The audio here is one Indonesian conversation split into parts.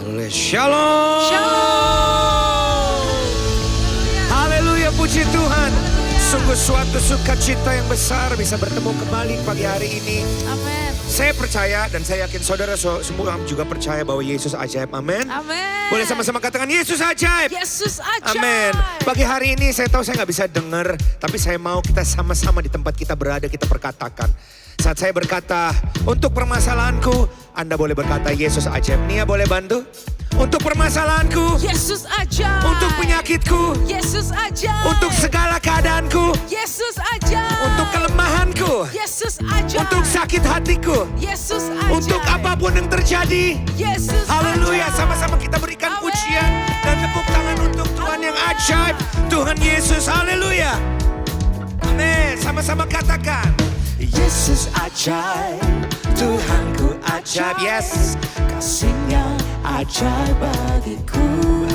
Haleluya. Shalom. Shalom. Haleluya, puji Tuhan. Sungguh suatu sukacita yang besar bisa bertemu kembali pagi hari ini. Amin. Saya percaya dan saya yakin saudara semua juga percaya bahwa Yesus ajaib. Amin. Amin. Boleh sama-sama katakan Yesus ajaib. Yesus ajaib. Amin. Pagi hari ini saya tahu saya nggak bisa dengar, tapi saya mau kita sama-sama di tempat kita berada kita perkatakan. Saat saya berkata untuk permasalahanku, Anda boleh berkata Yesus ajaib. Nia boleh bantu? Untuk permasalahanku, Yesus ajaib. untuk penyakitku, Yesus ajaib. untuk segala keadaanku, Yesus ajaib. untuk kelemahanku, Yesus ajaib. untuk sakit hatiku, Yesus ajaib. untuk apapun yang terjadi. Yesus Haleluya, ajaib. sama-sama kita berikan Amin. pujian dan tepuk tangan untuk Tuhan yang ajaib. Tuhan Yesus, haleluya. Amin, sama-sama katakan. Yesus ajaib, Tuhanku ajaib, yes. Kasihnya ajaib bagiku.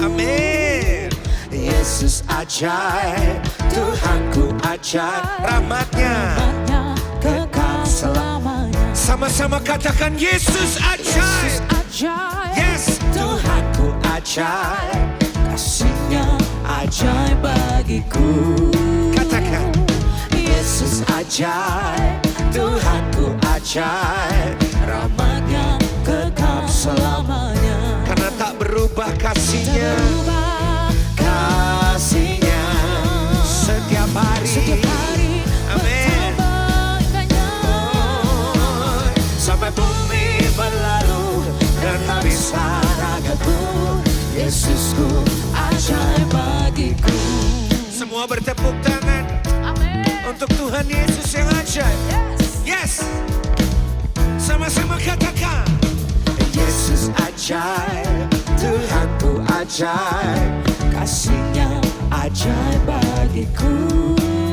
Amin. Yesus ajaib, Tuhanku ajaib, rahmatnya Rahmatnya kekal selamanya. sama-sama katakan Yesus Yesus ajaib. ajaib. Yes, Tuhanku ajaib. Kasihnya ajaib bagiku. Katakan Yesus ajaib. Tuhanku ajaib. Rahmatnya kekal selamanya. karena tak berubah kasihnya, Berubah kasihnya setiap hari. setiap hari. Amin. Bertambah indahnya. Sampai bumi berlalu dan habis Ragaku, Yesusku ajaib bagiku. semua bertepuk tangan Amin. untuk Tuhan Yesus yang ajaib. Yes. Yes, sama-sama katakan Yesus ajaib, Tuhanku ajaib, Kasihnya ajaib bagiku.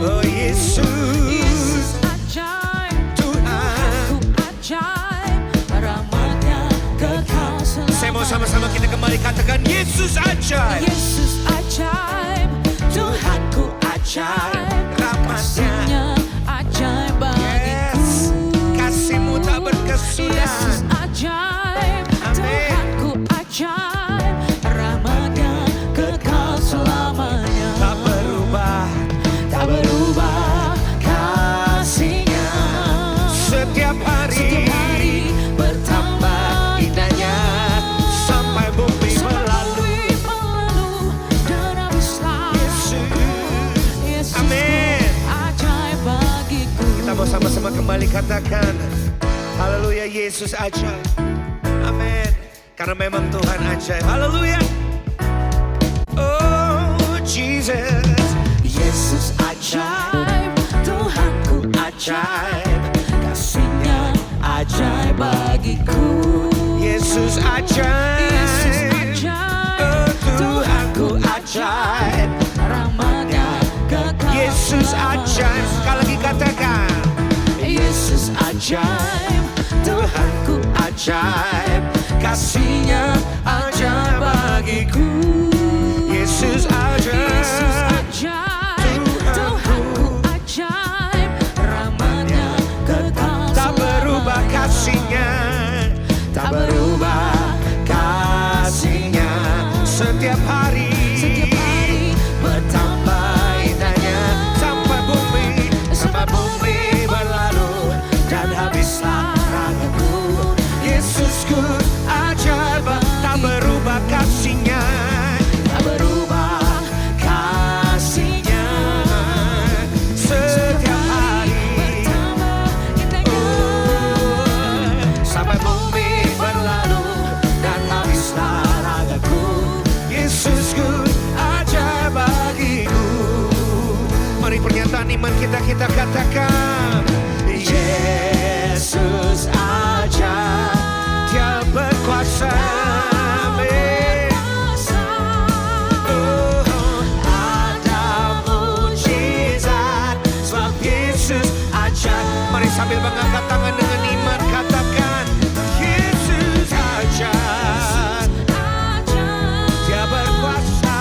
oh Yesus, Yesus ajaib, Tuhan. ku ajaib. Rahmatnya kekal selamanya. Saya mau sama-sama kita kembali katakan Yesus ajaib, Yesus ajaib, Tuhanku ajaib. rahmatnya, Kasihnya ajaib bagiku. yes, kasihmu tak berkesudahan. Yesus ajaib, Tuhanku ajaib. Rahmatnya kekal selamanya. Tak berubah, Tak berubah kasihnya. setiap Setiap hari bertambah indahnya sampai bumi berlalu. dan habislah. Yesus, amin. Ajaib bagiku. Kita mau sama-sama kembali katakan haleluya, Yesus ajaib. Amin. Karena memang Tuhan ajaib. Haleluya. Oh Jesus, Yesus ajaib, Tuhanku ajaib. kasihnya ajaib bagiku. Yesus ajaib. Yesus Oh ajaib, Tuhanku ajaib. rahmatnya kekal Yesus ajaib. Sekali lagi katakan Yesus ajaib, Tuhanku ajaib, kasihnya ajaib bagiku. Yesus Yesus ajaib, ajaib, Tuhanku ajaib, rahmatnya kekal tak berubah selamanya. kasihnya, tak berubah kasihnya setiap hari. Setiap hari Bertambah indahnya sampai bumi berlalu dan habislah ragaku. Yesusku ajaib, tak berubah kasihnya, tak berubah kasihnya setiap hari. bertambah indahnya. Sampai bumi berlalu dan habislah ragaku. Yesusku ajaib bagiku. Mari pernyataan iman kita katakan Yesus ajaib, Dia berkuasa. Amin. Oh, ada mujizat sebab Yesus ajaib. Mari sambil mengangkat tangan dengan iman katakan Yesus ajaib, Dia berkuasa.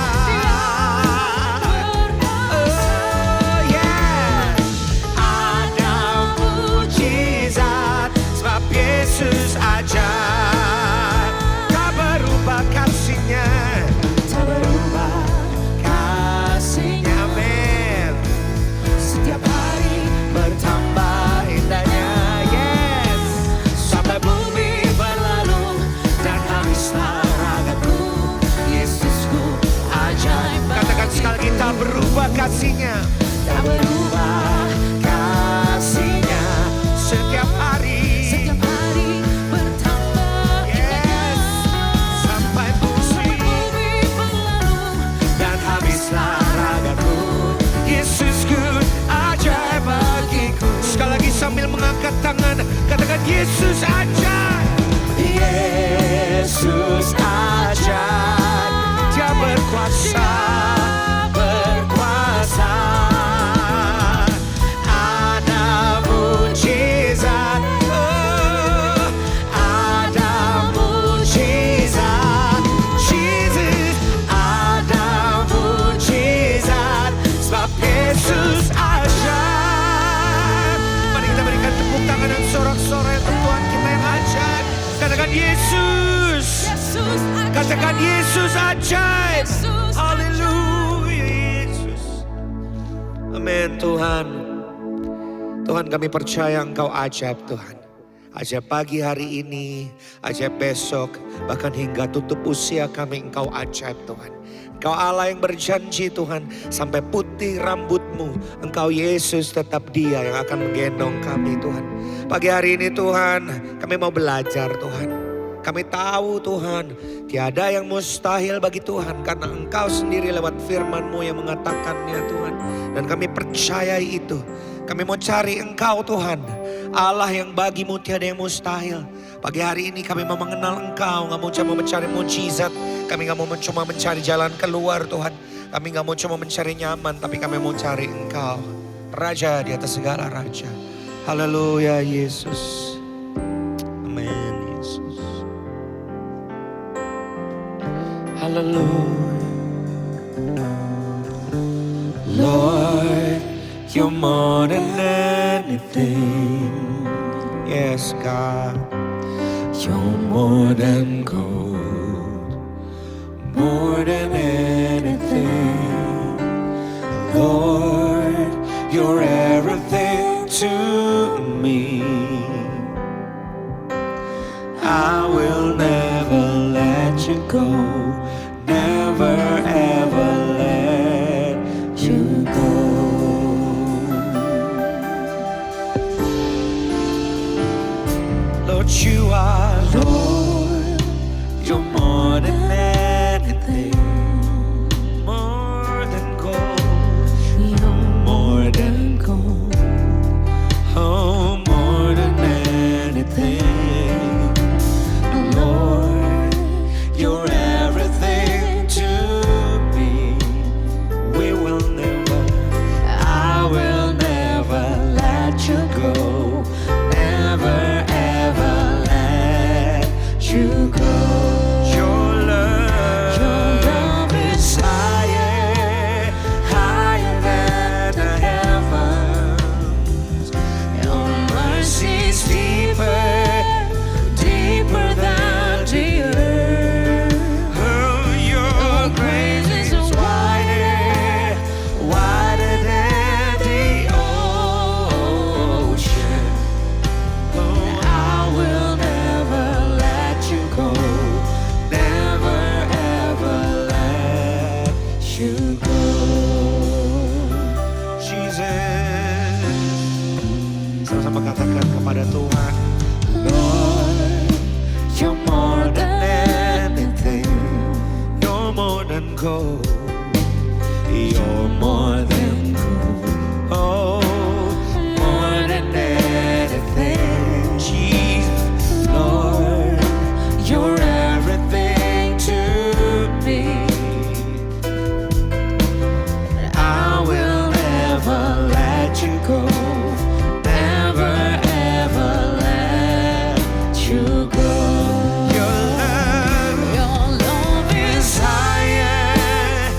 Oh yeah, ada mujizat sebab Yesus ajaib. Tak berubah kasih-kasih-Nya. tak berubah Kasih-Nya setiap hari. setiap hari bertambah Yes. Sampai sampai bumi bumi berlalu. dan habislah ragaku. Yesusku ajaib bagiku. Sekali lagi sambil mengangkat tangan, katakan Yesus ajaib. Yesus ajaib, Dia berkuasa, berkuasa. Ada mujizat, oh, ada mujizat. Jesus, ada mujizat, sebab Yesus ajaib. Mari kita berikan tepuk tangan dan sorak-sorai untuk Tuhan kita yang ajaib. Katakan Yesus. Yesus ajaib. Katakan Yesus ajaib. Yesus Haleluya Yesus. Amin Tuhan. Tuhan kami percaya Engkau ajaib Tuhan. Ajaib pagi hari ini, ajaib besok, bahkan hingga tutup usia kami Engkau ajaib Tuhan. Engkau Allah yang berjanji Tuhan, sampai putih rambutmu, Engkau Yesus tetap Dia yang akan menggendong kami Tuhan. Pagi hari ini Tuhan, kami mau belajar Tuhan. Kami tahu Tuhan, tiada yang mustahil bagi Tuhan karena Engkau sendiri lewat firman-Mu yang mengatakannya Tuhan. Dan kami percayai itu. Kami mau cari Engkau Tuhan, Allah yang bagimu tiada yang mustahil. Pagi hari ini kami mau mengenal Engkau, gak mau cuma mencari mujizat. Kami gak mau cuma mencari jalan keluar Tuhan. Kami gak mau cuma mencari nyaman, tapi kami mau cari Engkau, Raja di atas segala raja. Haleluya Yesus. Amin Yesus. Haleluya. Lord, You're more than anything. Yes, God. You're more than gold, more than anything. Lord, You're everything to me. I will never let You go, never ever let You go. Lord, You are Lord, You're more than anything, more than gold, more than gold, oh, more than anything. Lord, You're everything to me. We will never, I will never let You go, never ever let You go. Your love is higher, higher than the heavens. Your mercy is deeper, deeper than the earth. Oh, Your grace is wider, wider than the ocean. Oh, I will never let You go, never ever let You go. Jesus, sama-sama katakan kepada Tuhan, Lord, You're more than anything, You're more than gold, You're more than gold, oh, more than anything. Jesus, Lord, You're everything to me. I will never let You go, never ever let You go. Your love is higher,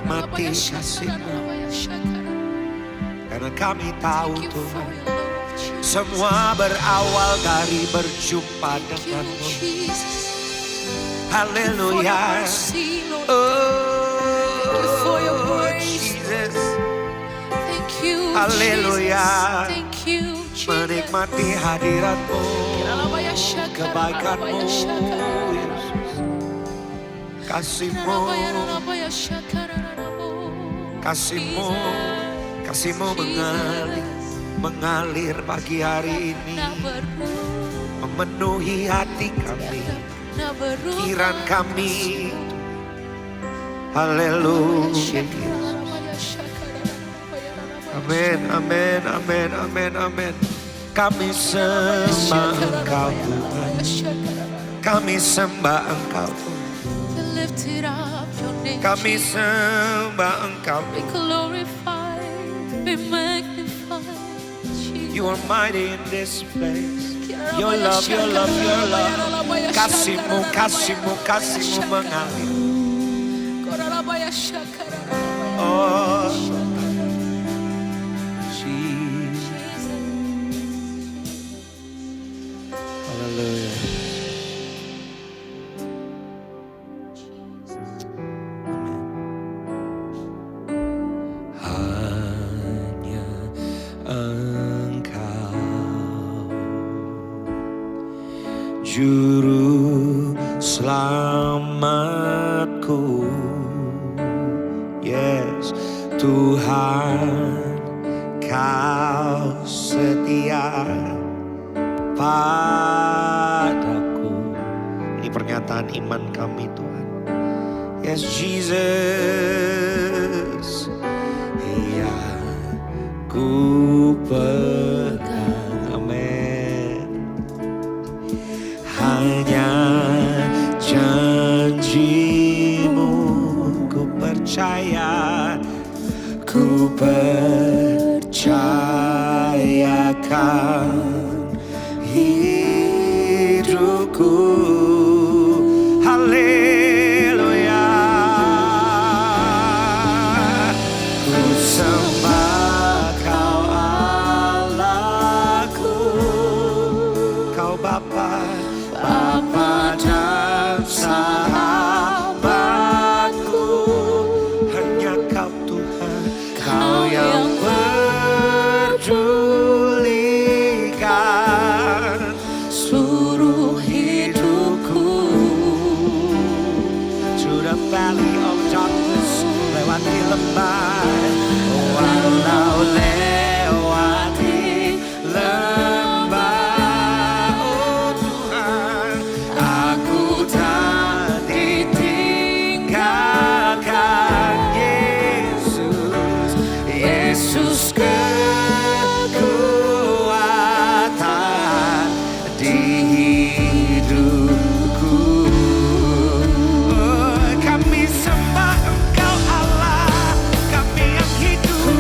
menikmati kasih-Mu. Karena kami tahu Tuhan, semua berawal dari berjumpa dengan-Mu. Haleluya. for your Oh grace. Jesus, Thank you, Haleluya. Jesus. Thank you, Jesus. menikmati hadirat-Mu, kebaikan-Mu, Yesus. Kasih-Mu, kasih-Mu, kasih-Mu mengalir pagi hari ini, memenuhi hati kami, pikiran kami. Haleluya. Amin, amin, amin, amin, amin. Kami sembah Engkau Tuhan, kami sembah Engkau Tuhan, kami sembah Engkau Be Tuhan. glorified, be magnified. You are mighty in this place. Your love, your love, your love. Kasih-Mu, kasih-Mu, kasih-Mu mengalir. Oh, Jesus. Haleluya. Hanya Engkau, Juru selamatku. Yes, Tuhan, Kau setia padaku. Ini pernyataan iman kami Tuhan. Yes, Jesus, ya ku pegang. Amin. Hanya janji-Mu ku percaya, ku percayakan hidupku. Haleluya. Ku sembah Kau Allahku, Kau Bapa, Bapa dan sahabatku. Hanya Kau Tuhan, Kau yang pedulikan seluruh hidupku. Through the valley of darkness, lewati lembah, walau lewati lembah, oh Tuhan, aku tak ditinggalkan. Yesus, Yesus kekuatan di hidupku. Oh, kami sembah Engkau Allah, kami yang hidup.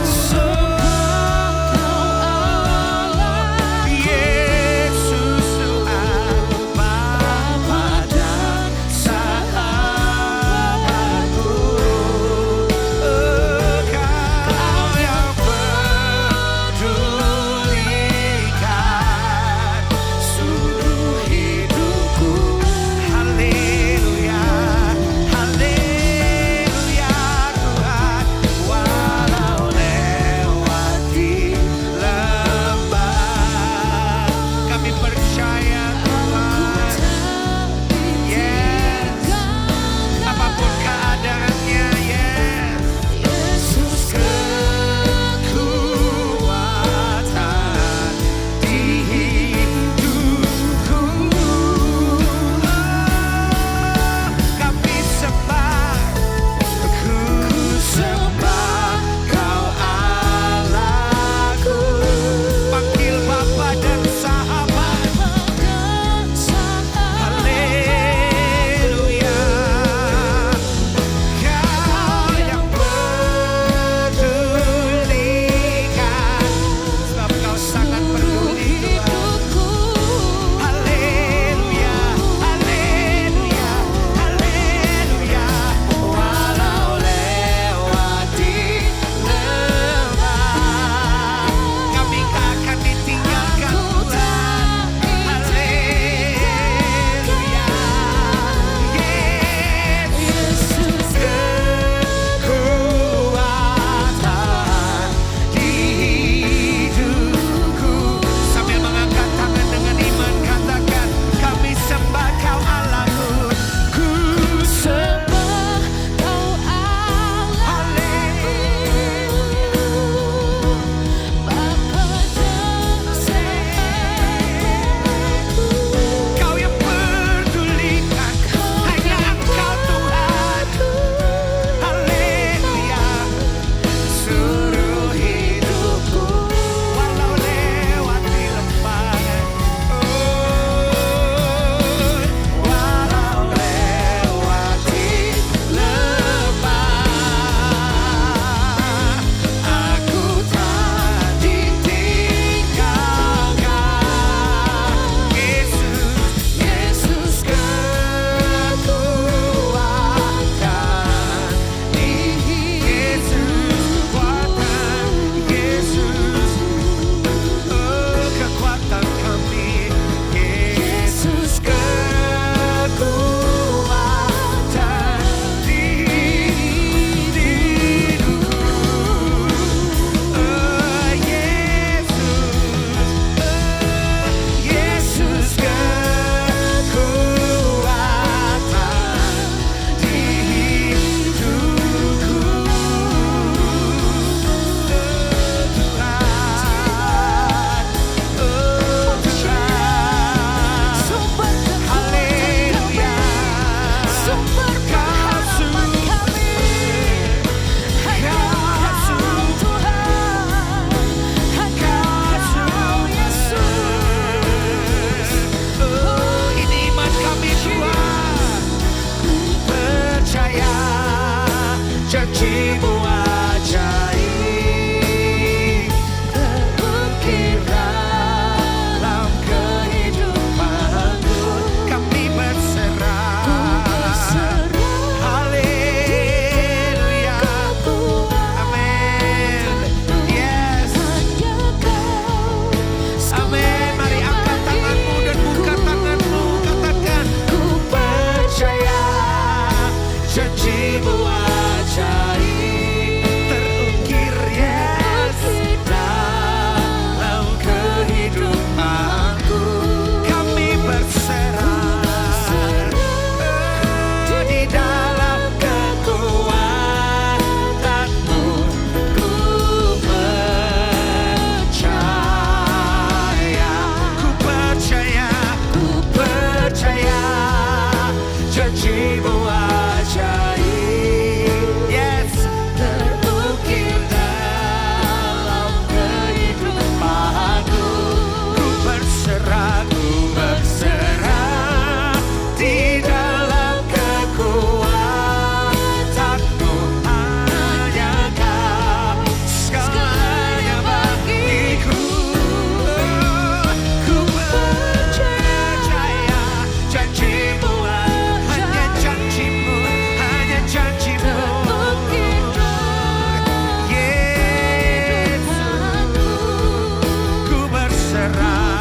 janjimu ajaib terukir dalam kehidupanku. Kami berserah. Haleluya. Amin. Yes. Amin. Mari angkat tanganmu dan buka tanganmu. Katakan, ku percaya janjimu ajaib terukir, yes, dalam kehidupanku. Kami berserah di dalam kekuatanmu. Ku percaya, ku percaya, ku percaya janjimu ajaib, yes, terukir dalam kehidupanku. Ku berserah di dalam kekuatanmu. Hanya Kau segalanya bagiku. Ku percaya janjimu, hanya janjimu, hanya janjimu. Yesus, ku berserah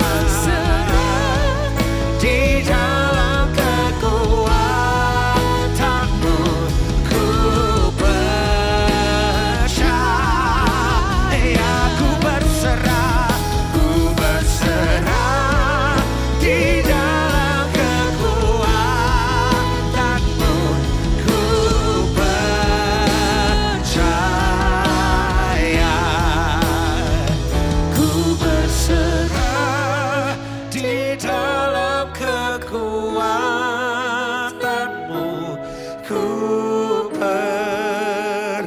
di dalam kekuatanmu. Ku percaya, ku berserah di dalam kekuatanmu. Ku percaya, ku berserah di dalam kekuatanmu. Ku percaya.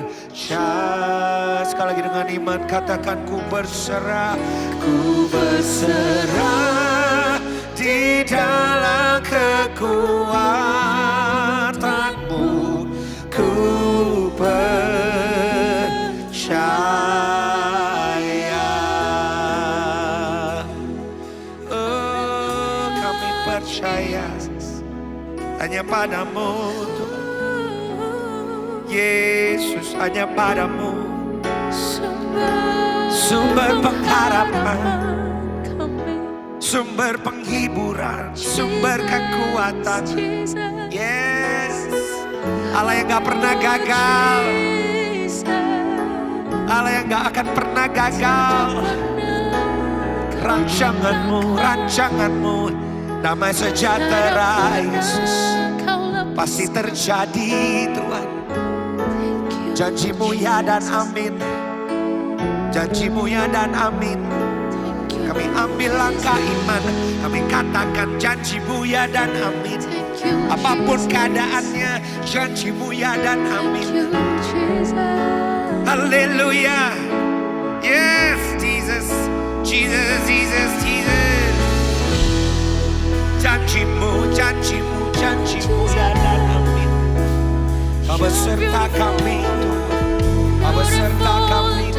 Sekali lagi dengan iman katakan, ku berserah di dalam kekuatanmu. Ku percaya. Oh, kami percaya hanya padamu Tuhan. Yesus, hanya padamu sumber pengharapan, sumber penghiburan, sumber kekuatan. Yes, Allah yang gak pernah gagal, Allah yang gak akan pernah gagal. Rancanganmu, damai sejahtera Yesus pasti terjadi Tuhan. Janjimu ya dan amin, janjimu ya dan amin. Kami ambil langkah iman, kami katakan janjimu ya dan amin. Apapun keadaannya, janjimu ya dan amin. Haleluya. Yes, Jesus, Jesus, Jesus, Jesus. Janjimu, janjimu, janjimu ya dan amin. Kau beserta kami Tuhan, Kau beserta kami.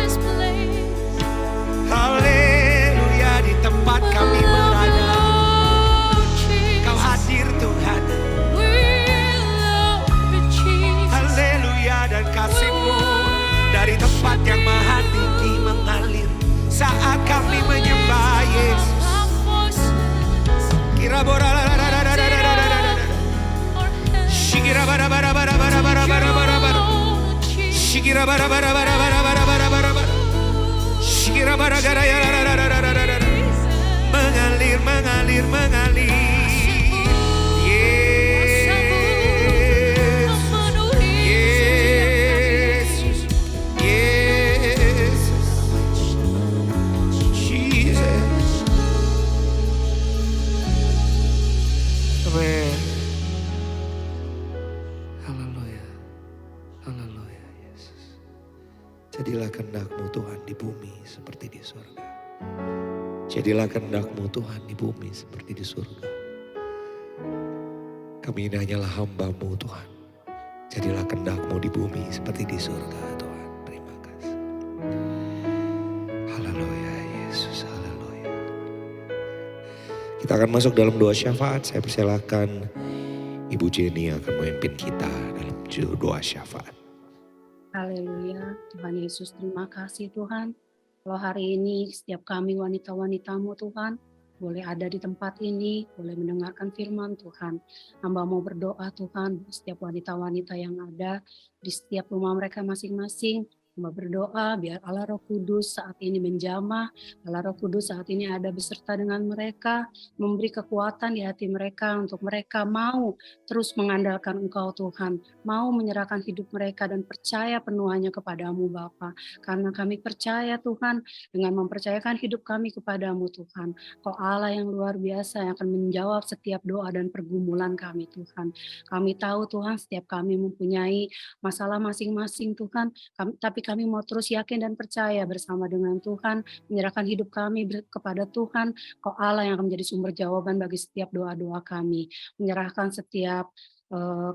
Haleluya, di tempat kami berada Kau hadir Tuhan. Haleluya, dan kasih-Mu dari tempat yang maha tinggi mengalir saat kami menyembah Yesus. Kira bora Shikira bara bara bara bara bara bara bara bara. Shikira bara bara bara bara bara bara bara bara. Shikira bara gara ya ra ra ra ra ra ra. Mengalir mengalir mengalir. Yesus, Yesus, Jesus. Amen. Haleluya. Haleluya Yesus. Jadilah kehendak-Mu Tuhan di bumi seperti di surga. Jadilah kehendak-Mu Tuhan di bumi seperti di surga. Kami ini hanyalah hamba-Mu Tuhan. Jadilah kehendak-Mu di bumi seperti di surga Tuhan. Terima kasih. Haleluya Yesus, haleluya. Kita akan masuk dalam doa syafaat. Saya persilakan Ibu Jenny akan memimpin kita dalam doa syafaat. Haleluya, Tuhan Yesus, terima kasih Tuhan. Kalau hari ini setiap kami wanita-wanita-Mu Tuhan, boleh ada di tempat ini, boleh mendengarkan firman Tuhan. Hamba mau berdoa Tuhan, setiap wanita-wanita yang ada di setiap rumah mereka masing-masing. Hamba berdoa biar Allah Roh Kudus saat ini menjamah, Allah Roh Kudus saat ini ada beserta dengan mereka, memberi kekuatan di hati mereka untuk mereka mau terus mengandalkan Engkau Tuhan, mau menyerahkan hidup mereka dan percaya penuh hanya kepadamu Bapa. Karena kami percaya Tuhan, dengan mempercayakan hidup kami kepadamu Tuhan, Kau Allah yang luar biasa yang akan menjawab setiap doa dan pergumulan kami Tuhan. Kami tahu Tuhan setiap kami mempunyai masalah masing-masing Tuhan, tapi kami mau terus yakin dan percaya bersama dengan Tuhan, menyerahkan hidup kami kepada Tuhan, Kau Allah yang akan menjadi sumber jawaban bagi setiap doa-doa kami, menyerahkan setiap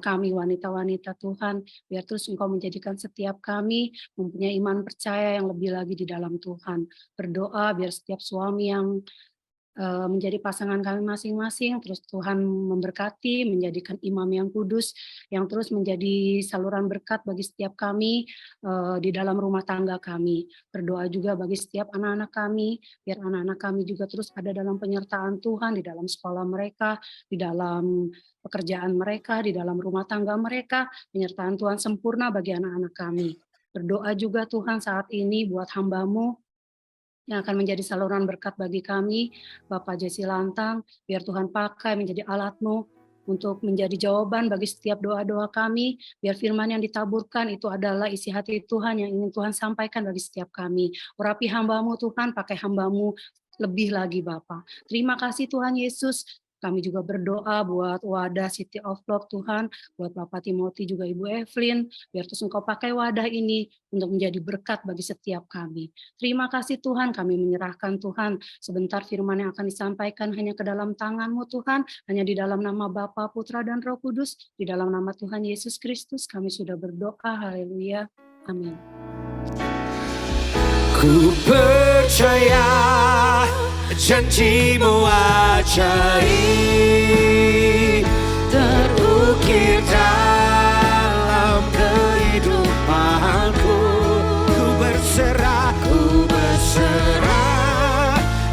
kami wanita-wanita Tuhan, biar terus Engkau menjadikan setiap kami mempunyai iman percaya yang lebih lagi di dalam Tuhan. Berdoa biar setiap suami yang menjadi pasangan kami masing-masing, terus Tuhan memberkati, menjadikan imam yang kudus, yang terus menjadi saluran berkat bagi setiap kami di dalam rumah tangga kami. Berdoa juga bagi setiap anak-anak kami, biar anak-anak kami juga terus ada dalam penyertaan Tuhan, di dalam sekolah mereka, di dalam pekerjaan mereka, di dalam rumah tangga mereka, penyertaan Tuhan sempurna bagi anak-anak kami. Berdoa juga Tuhan saat ini buat hamba-Mu, yang akan menjadi saluran berkat bagi kami, Bapak Jesse Lantang, biar Tuhan pakai menjadi alat-Mu untuk menjadi jawaban bagi setiap doa-doa kami, biar firman yang ditaburkan itu adalah isi hati Tuhan yang ingin Tuhan sampaikan bagi setiap kami. Urapi hamba-Mu Tuhan, pakai hamba-Mu lebih lagi Bapak. Terima kasih Tuhan Yesus. Kami juga berdoa buat wadah City of Love Tuhan, buat Bapak Timothy juga Ibu Evelyn, biar terus Engkau pakai wadah ini untuk menjadi berkat bagi setiap kami. Terima kasih Tuhan, kami menyerahkan Tuhan, sebentar firman yang akan disampaikan hanya ke dalam tangan-Mu Tuhan, hanya di dalam nama Bapa, Putra, dan Roh Kudus, di dalam nama Tuhan Yesus Kristus, kami sudah berdoa, haleluya, amin. Ku percaya janji-Mu ajaib terukir dalam kehidupanku. Ku berserah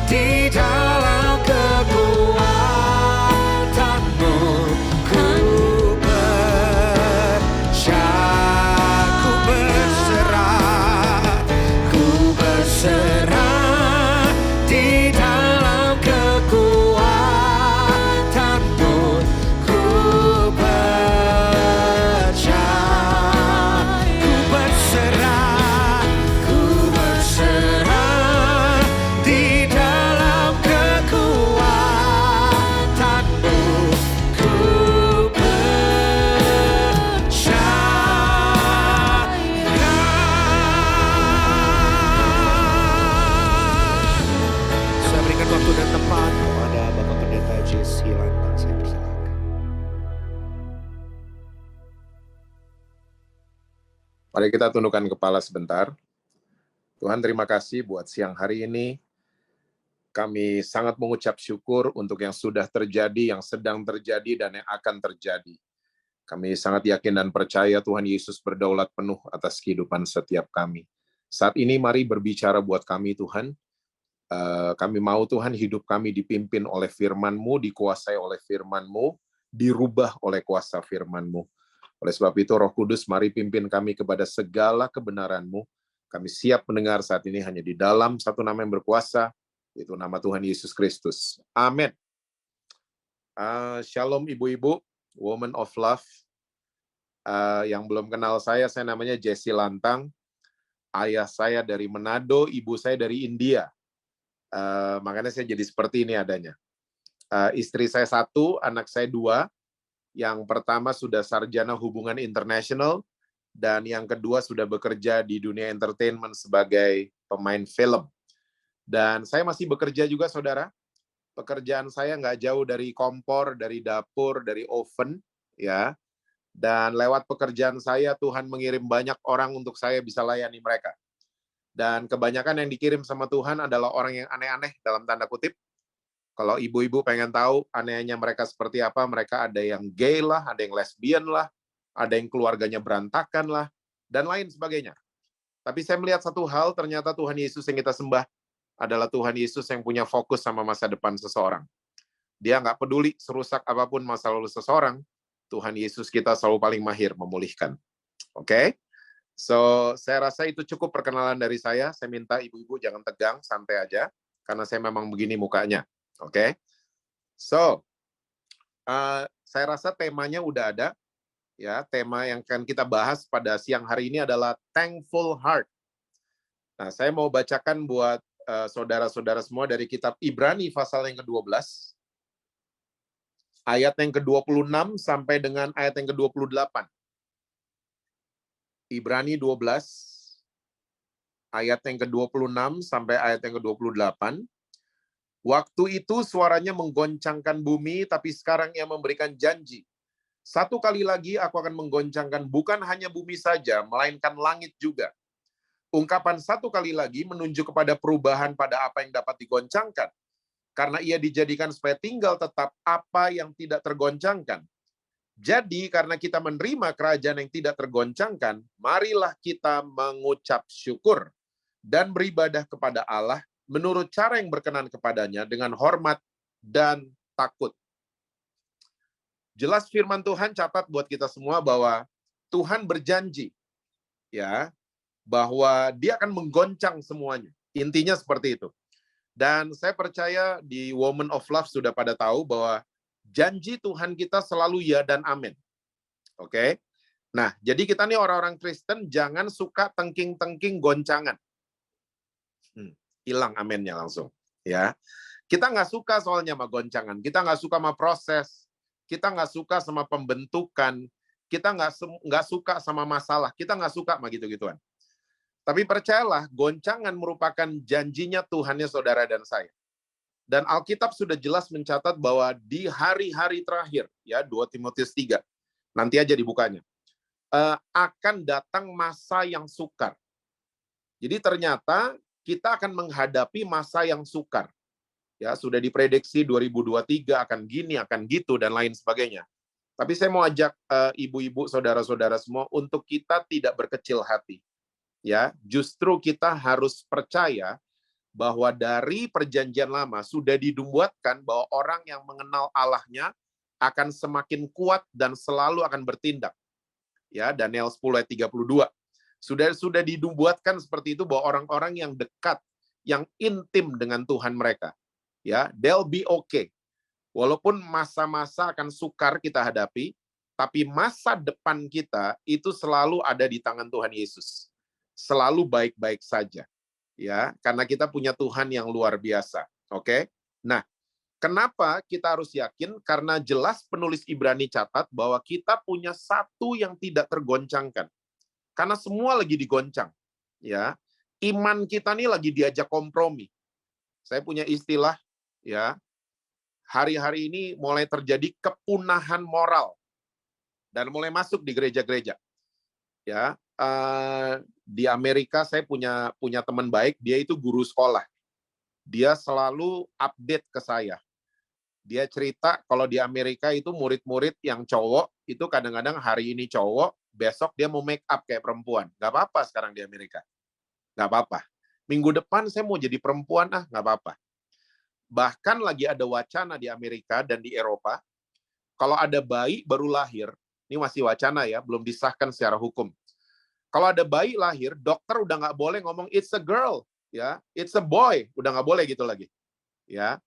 di dalam kekuatan-Mu. Ku berserah di dalam kekuatan-Mu. Ku percaya, ku berserah di dalam kekuatan-Mu. Ku saya berikan waktu dan tempat kepada Bapak Pendeta Jesse Lantang. Saya persilakan. Mari kita tundukkan kepala sebentar. Tuhan, terima kasih buat siang hari ini. Kami sangat mengucap syukur untuk yang sudah terjadi, yang sedang terjadi, dan yang akan terjadi. Kami sangat yakin dan percaya Tuhan Yesus berdaulat penuh atas kehidupan setiap kami. Saat ini mari berbicara buat kami Tuhan. Kami mau Tuhan hidup kami dipimpin oleh firman-Mu, dikuasai oleh firman-Mu, dirubah oleh kuasa firman-Mu. Oleh sebab itu Roh Kudus mari pimpin kami kepada segala kebenaran-Mu. Kami siap mendengar saat ini hanya di dalam satu nama yang berkuasa, yaitu nama Tuhan Yesus Kristus. Amin. Shalom ibu-ibu, Woman of Love. Yang belum kenal saya namanya Jesse Lantang. Ayah saya dari Manado, ibu saya dari India. Makanya saya jadi seperti ini adanya. Istri saya 1, anak saya 2. Yang pertama sudah sarjana hubungan internasional, dan yang kedua sudah bekerja di dunia entertainment sebagai pemain film. Dan saya masih bekerja juga, saudara. Pekerjaan saya nggak jauh dari kompor, dari dapur, dari oven, ya. Dan lewat pekerjaan saya, Tuhan mengirim banyak orang untuk saya bisa layani mereka. Dan kebanyakan yang dikirim sama Tuhan adalah orang yang aneh-aneh dalam tanda kutip. Kalau ibu-ibu pengen tahu anehnya mereka seperti apa, mereka ada yang gay lah, ada yang lesbian lah, ada yang keluarganya berantakan lah, dan lain sebagainya. Tapi saya melihat satu hal, ternyata Tuhan Yesus yang kita sembah adalah Tuhan Yesus yang punya fokus sama masa depan seseorang. Dia nggak peduli serusak apapun masa lalu seseorang, Tuhan Yesus kita selalu paling mahir memulihkan. Oke? So, saya rasa itu cukup perkenalan dari saya. Saya minta ibu-ibu jangan tegang, santai aja, karena saya memang begini mukanya. Oke? So, saya rasa temanya udah ada. Ya, tema yang akan kita bahas pada siang hari ini adalah Thankful Heart. Nah, saya mau bacakan buat saudara-saudara semua dari kitab Ibrani pasal yang ke-12, ayat yang ke-26 sampai dengan ayat yang ke-28. Ibrani 12, ayat yang ke-26 sampai ayat yang ke-28. Waktu itu suaranya menggoncangkan bumi, tapi sekarang ia memberikan janji. Satu kali lagi aku akan menggoncangkan bukan hanya bumi saja, melainkan langit juga. Ungkapan satu kali lagi menunjuk kepada perubahan pada apa yang dapat digoncangkan. Karena ia dijadikan supaya tinggal tetap apa yang tidak tergoncangkan. Jadi karena kita menerima kerajaan yang tidak tergoncangkan, marilah kita mengucap syukur dan beribadah kepada Allah menurut cara yang berkenan kepadanya dengan hormat dan takut. Jelas firman Tuhan catat buat kita semua bahwa Tuhan berjanji ya bahwa dia akan menggoncang semuanya. Intinya seperti itu. Dan saya percaya di Woman of Love sudah pada tahu bahwa janji Tuhan kita selalu ya dan amin. Oke? Nah, jadi kita nih orang-orang Kristen jangan suka tengking-tengking goncangan. Hilang aminnya langsung. Ya, kita nggak suka soalnya sama goncangan. Kita nggak suka sama proses. Kita nggak suka sama pembentukan. Kita nggak suka sama masalah. Kita nggak suka sama gitu-gituan. Tapi percayalah, goncangan merupakan janjinya Tuhannya saudara dan saya. Dan Alkitab sudah jelas mencatat bahwa di hari-hari terakhir, ya 2 Timotius 3, nanti aja dibukanya, akan datang masa yang sukar. Jadi ternyata kita akan menghadapi masa yang sukar. Ya, sudah diprediksi 2023 akan gini, akan gitu, dan lain sebagainya. Tapi saya mau ajak ibu-ibu, saudara-saudara semua untuk kita tidak berkecil hati. Ya, justru kita harus percaya bahwa dari perjanjian lama sudah dibuatkan bahwa orang yang mengenal Allahnya akan semakin kuat dan selalu akan bertindak. Ya, Daniel 10 ayat 32. Sudah dibuatkan seperti itu bahwa orang-orang yang dekat, yang intim dengan Tuhan mereka, ya, they'll be okay. Walaupun masa-masa akan sukar kita hadapi, tapi masa depan kita itu selalu ada di tangan Tuhan Yesus. Selalu baik-baik saja. Ya, karena kita punya Tuhan yang luar biasa. Oke? Nah, kenapa kita harus yakin? Karena jelas penulis Ibrani catat bahwa kita punya satu yang tidak tergoncangkan. Karena semua lagi digoncang. Ya, iman kita nih lagi diajak kompromi. Saya punya istilah, ya, hari-hari ini mulai terjadi kepunahan moral dan mulai masuk di gereja-gereja. Ya, di Amerika saya punya teman baik, dia itu guru sekolah. Dia selalu update ke saya. Dia cerita kalau di Amerika itu murid-murid yang cowok itu kadang-kadang hari ini cowok, besok dia mau make up kayak perempuan. Nggak apa-apa sekarang di Amerika. Nggak apa-apa. Minggu depan saya mau jadi perempuan, nggak apa-apa. Bahkan lagi ada wacana di Amerika dan di Eropa, kalau ada bayi baru lahir, ini masih wacana ya, belum disahkan secara hukum. Kalau ada bayi lahir, dokter udah nggak boleh ngomong it's a girl, ya, it's a boy, udah nggak boleh gitu lagi, ya,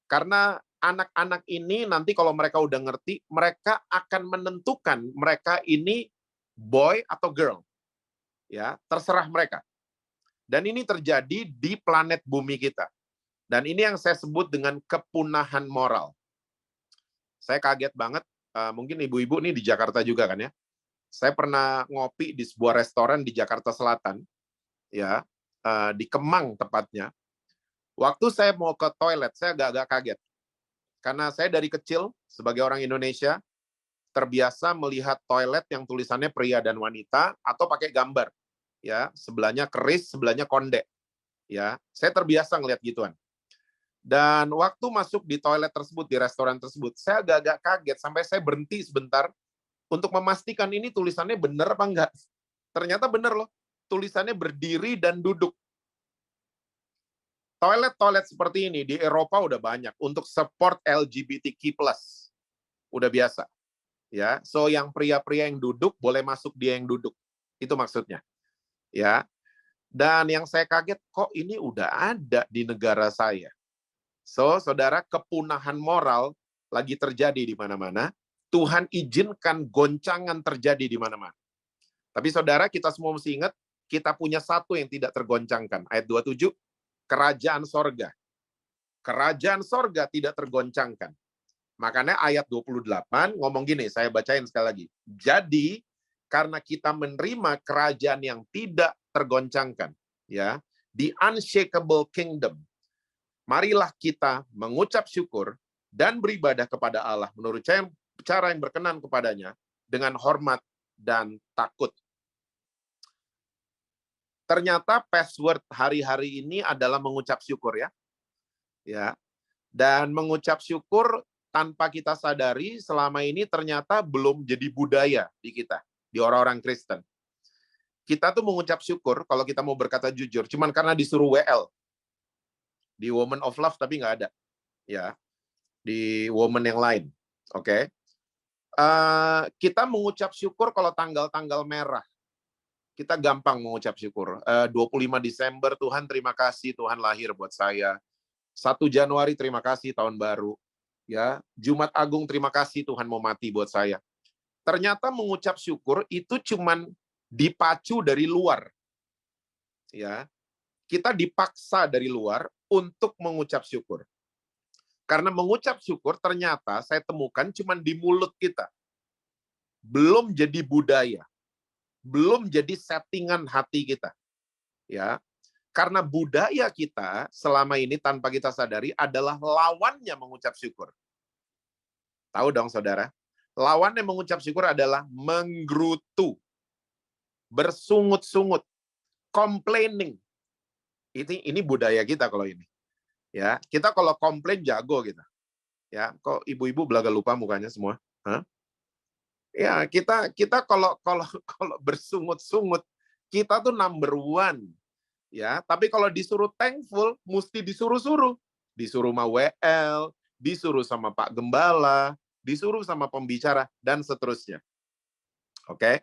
karena anak-anak ini nanti kalau mereka udah ngerti, mereka akan menentukan mereka ini boy atau girl, ya, terserah mereka. Dan ini terjadi di planet bumi kita. Dan ini yang saya sebut dengan kepunahan moral. Saya kaget banget, mungkin ibu-ibu nih di Jakarta juga kan ya. Saya pernah ngopi di sebuah restoran di Jakarta Selatan, ya, di Kemang tepatnya. Waktu saya mau ke toilet, saya agak-agak kaget. Karena saya dari kecil, sebagai orang Indonesia, terbiasa melihat toilet yang tulisannya pria dan wanita atau pakai gambar, ya, sebelahnya keris, sebelahnya konde, ya. Saya terbiasa ngelihat gituan. Dan waktu masuk di toilet tersebut, di restoran tersebut, saya agak-agak kaget sampai saya berhenti sebentar untuk memastikan ini tulisannya benar apa enggak. Ternyata benar loh, tulisannya berdiri dan duduk. Toilet-toilet seperti ini di Eropa udah banyak untuk support LGBTQ+. Udah biasa. Ya, so yang pria-pria yang duduk boleh masuk dia yang duduk. Itu maksudnya. Ya. Dan yang saya kaget kok ini udah ada di negara saya. So, Saudara, kepunahan moral lagi terjadi di mana-mana. Tuhan izinkan goncangan terjadi di mana-mana. Tapi Saudara, kita semua mesti ingat, kita punya satu yang tidak tergoncangkan. Ayat 27, kerajaan sorga. Kerajaan sorga tidak tergoncangkan. Makanya ayat 28 ngomong gini, saya bacain sekali lagi. Jadi, karena kita menerima kerajaan yang tidak tergoncangkan, ya, the unshakable kingdom, marilah kita mengucap syukur dan beribadah kepada Allah menurut cara yang berkenan kepadanya dengan hormat dan takut. Ternyata password hari-hari ini adalah mengucap syukur, ya. Ya. Dan mengucap syukur tanpa kita sadari selama ini ternyata belum jadi budaya di kita, di orang-orang Kristen. Kita tuh mengucap syukur kalau kita mau berkata jujur, cuman karena disuruh WL. Di Woman of Love tapi nggak ada. Ya, di Woman yang lain. Oke. Kita mengucap syukur kalau tanggal-tanggal merah. Kita gampang mengucap syukur. 25 Desember, Tuhan terima kasih, Tuhan lahir buat saya. 1 Januari, terima kasih, tahun baru. Ya, Jumat Agung, terima kasih Tuhan mau mati buat saya. Ternyata mengucap syukur itu cuman dipacu dari luar. Ya. Kita dipaksa dari luar untuk mengucap syukur. Karena mengucap syukur ternyata saya temukan cuman di mulut kita. Belum jadi budaya. Belum jadi settingan hati kita. Ya. Karena budaya kita selama ini tanpa kita sadari adalah lawannya mengucap syukur. Tahu dong Saudara? Lawannya mengucap syukur adalah menggerutu, bersungut-sungut, complaining. Ini budaya kita kalau ini. Ya, kita kalau komplain jago kita. Ya, kok ibu-ibu belaga lupa mukanya semua? Hah? Ya, kita kalau bersungut-sungut, kita tuh number one. Ya, tapi kalau disuruh thankful, mesti disuruh-suruh. Disuruh sama WL, disuruh sama Pak Gembala, disuruh sama pembicara, dan seterusnya. Oke.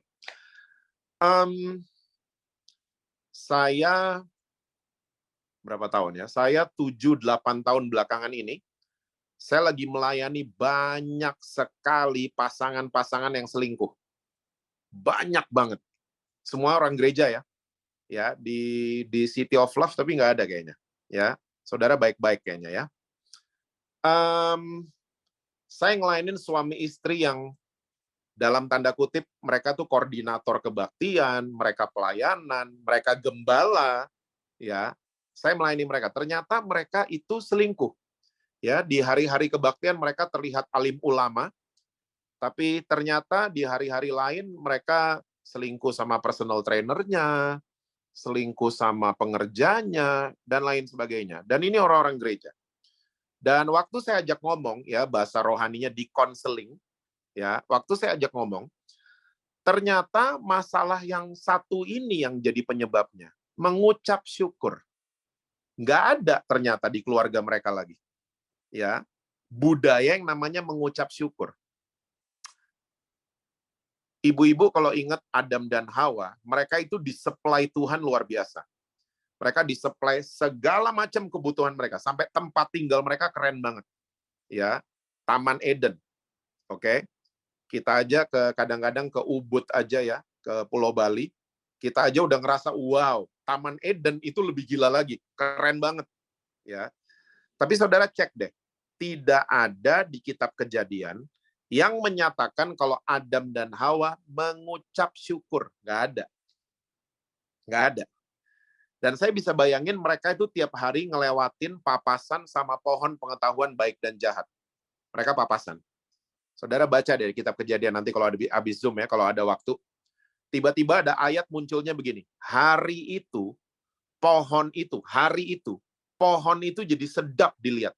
Saya, berapa tahun ya? Saya 7-8 tahun belakangan ini, saya lagi melayani banyak sekali pasangan-pasangan yang selingkuh. Banyak banget. Semua orang gereja ya. Ya, di City of Love tapi nggak ada kayaknya. Ya, Saudara baik-baik kayaknya ya. Saya ngelainin suami istri yang dalam tanda kutip mereka tuh koordinator kebaktian, mereka pelayanan, mereka gembala, ya. Saya melayani mereka. Ternyata mereka itu selingkuh. Ya, di hari-hari kebaktian mereka terlihat alim ulama, tapi ternyata di hari-hari lain mereka selingkuh sama personal trainernya, selingkuh sama pengerjanya, dan lain sebagainya. Dan ini orang-orang gereja. Dan waktu saya ajak ngomong, ya bahasa rohaninya di konseling, ya waktu saya ajak ngomong, ternyata masalah yang satu ini yang jadi penyebabnya, mengucap syukur. Nggak ada ternyata di keluarga mereka lagi. Ya, budaya yang namanya mengucap syukur. Ibu-ibu kalau ingat Adam dan Hawa, mereka itu disuplai Tuhan luar biasa. Mereka disuplai segala macam kebutuhan mereka, sampai tempat tinggal mereka keren banget. Ya, Taman Eden. Oke. Kita aja kadang-kadang ke Ubud aja ya, ke Pulau Bali. Kita aja udah ngerasa wow, Taman Eden itu lebih gila lagi, keren banget. Ya. Tapi Saudara cek deh, tidak ada di kitab Kejadian yang menyatakan kalau Adam dan Hawa mengucap syukur. Nggak ada. Nggak ada. Dan saya bisa bayangin mereka itu tiap hari ngelewatin papasan sama pohon pengetahuan baik dan jahat. Mereka papasan. Saudara baca dari kitab Kejadian nanti kalau ada habis Zoom ya, kalau ada waktu. Tiba-tiba ada ayat munculnya begini. Hari itu, pohon itu jadi sedap dilihat.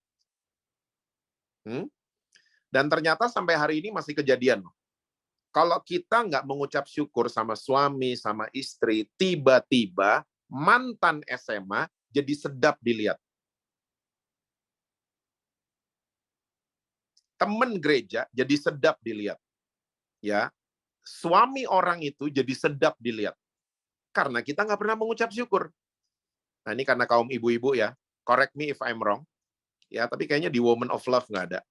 Dan ternyata sampai hari ini masih kejadian. Kalau kita nggak mengucap syukur sama suami, sama istri, tiba-tiba mantan SMA jadi sedap dilihat. Teman gereja jadi sedap dilihat. Ya, suami orang itu jadi sedap dilihat. Karena kita nggak pernah mengucap syukur. Nah, ini karena kaum ibu-ibu ya. Correct me if I'm wrong. Ya, tapi kayaknya di Woman of Love nggak ada.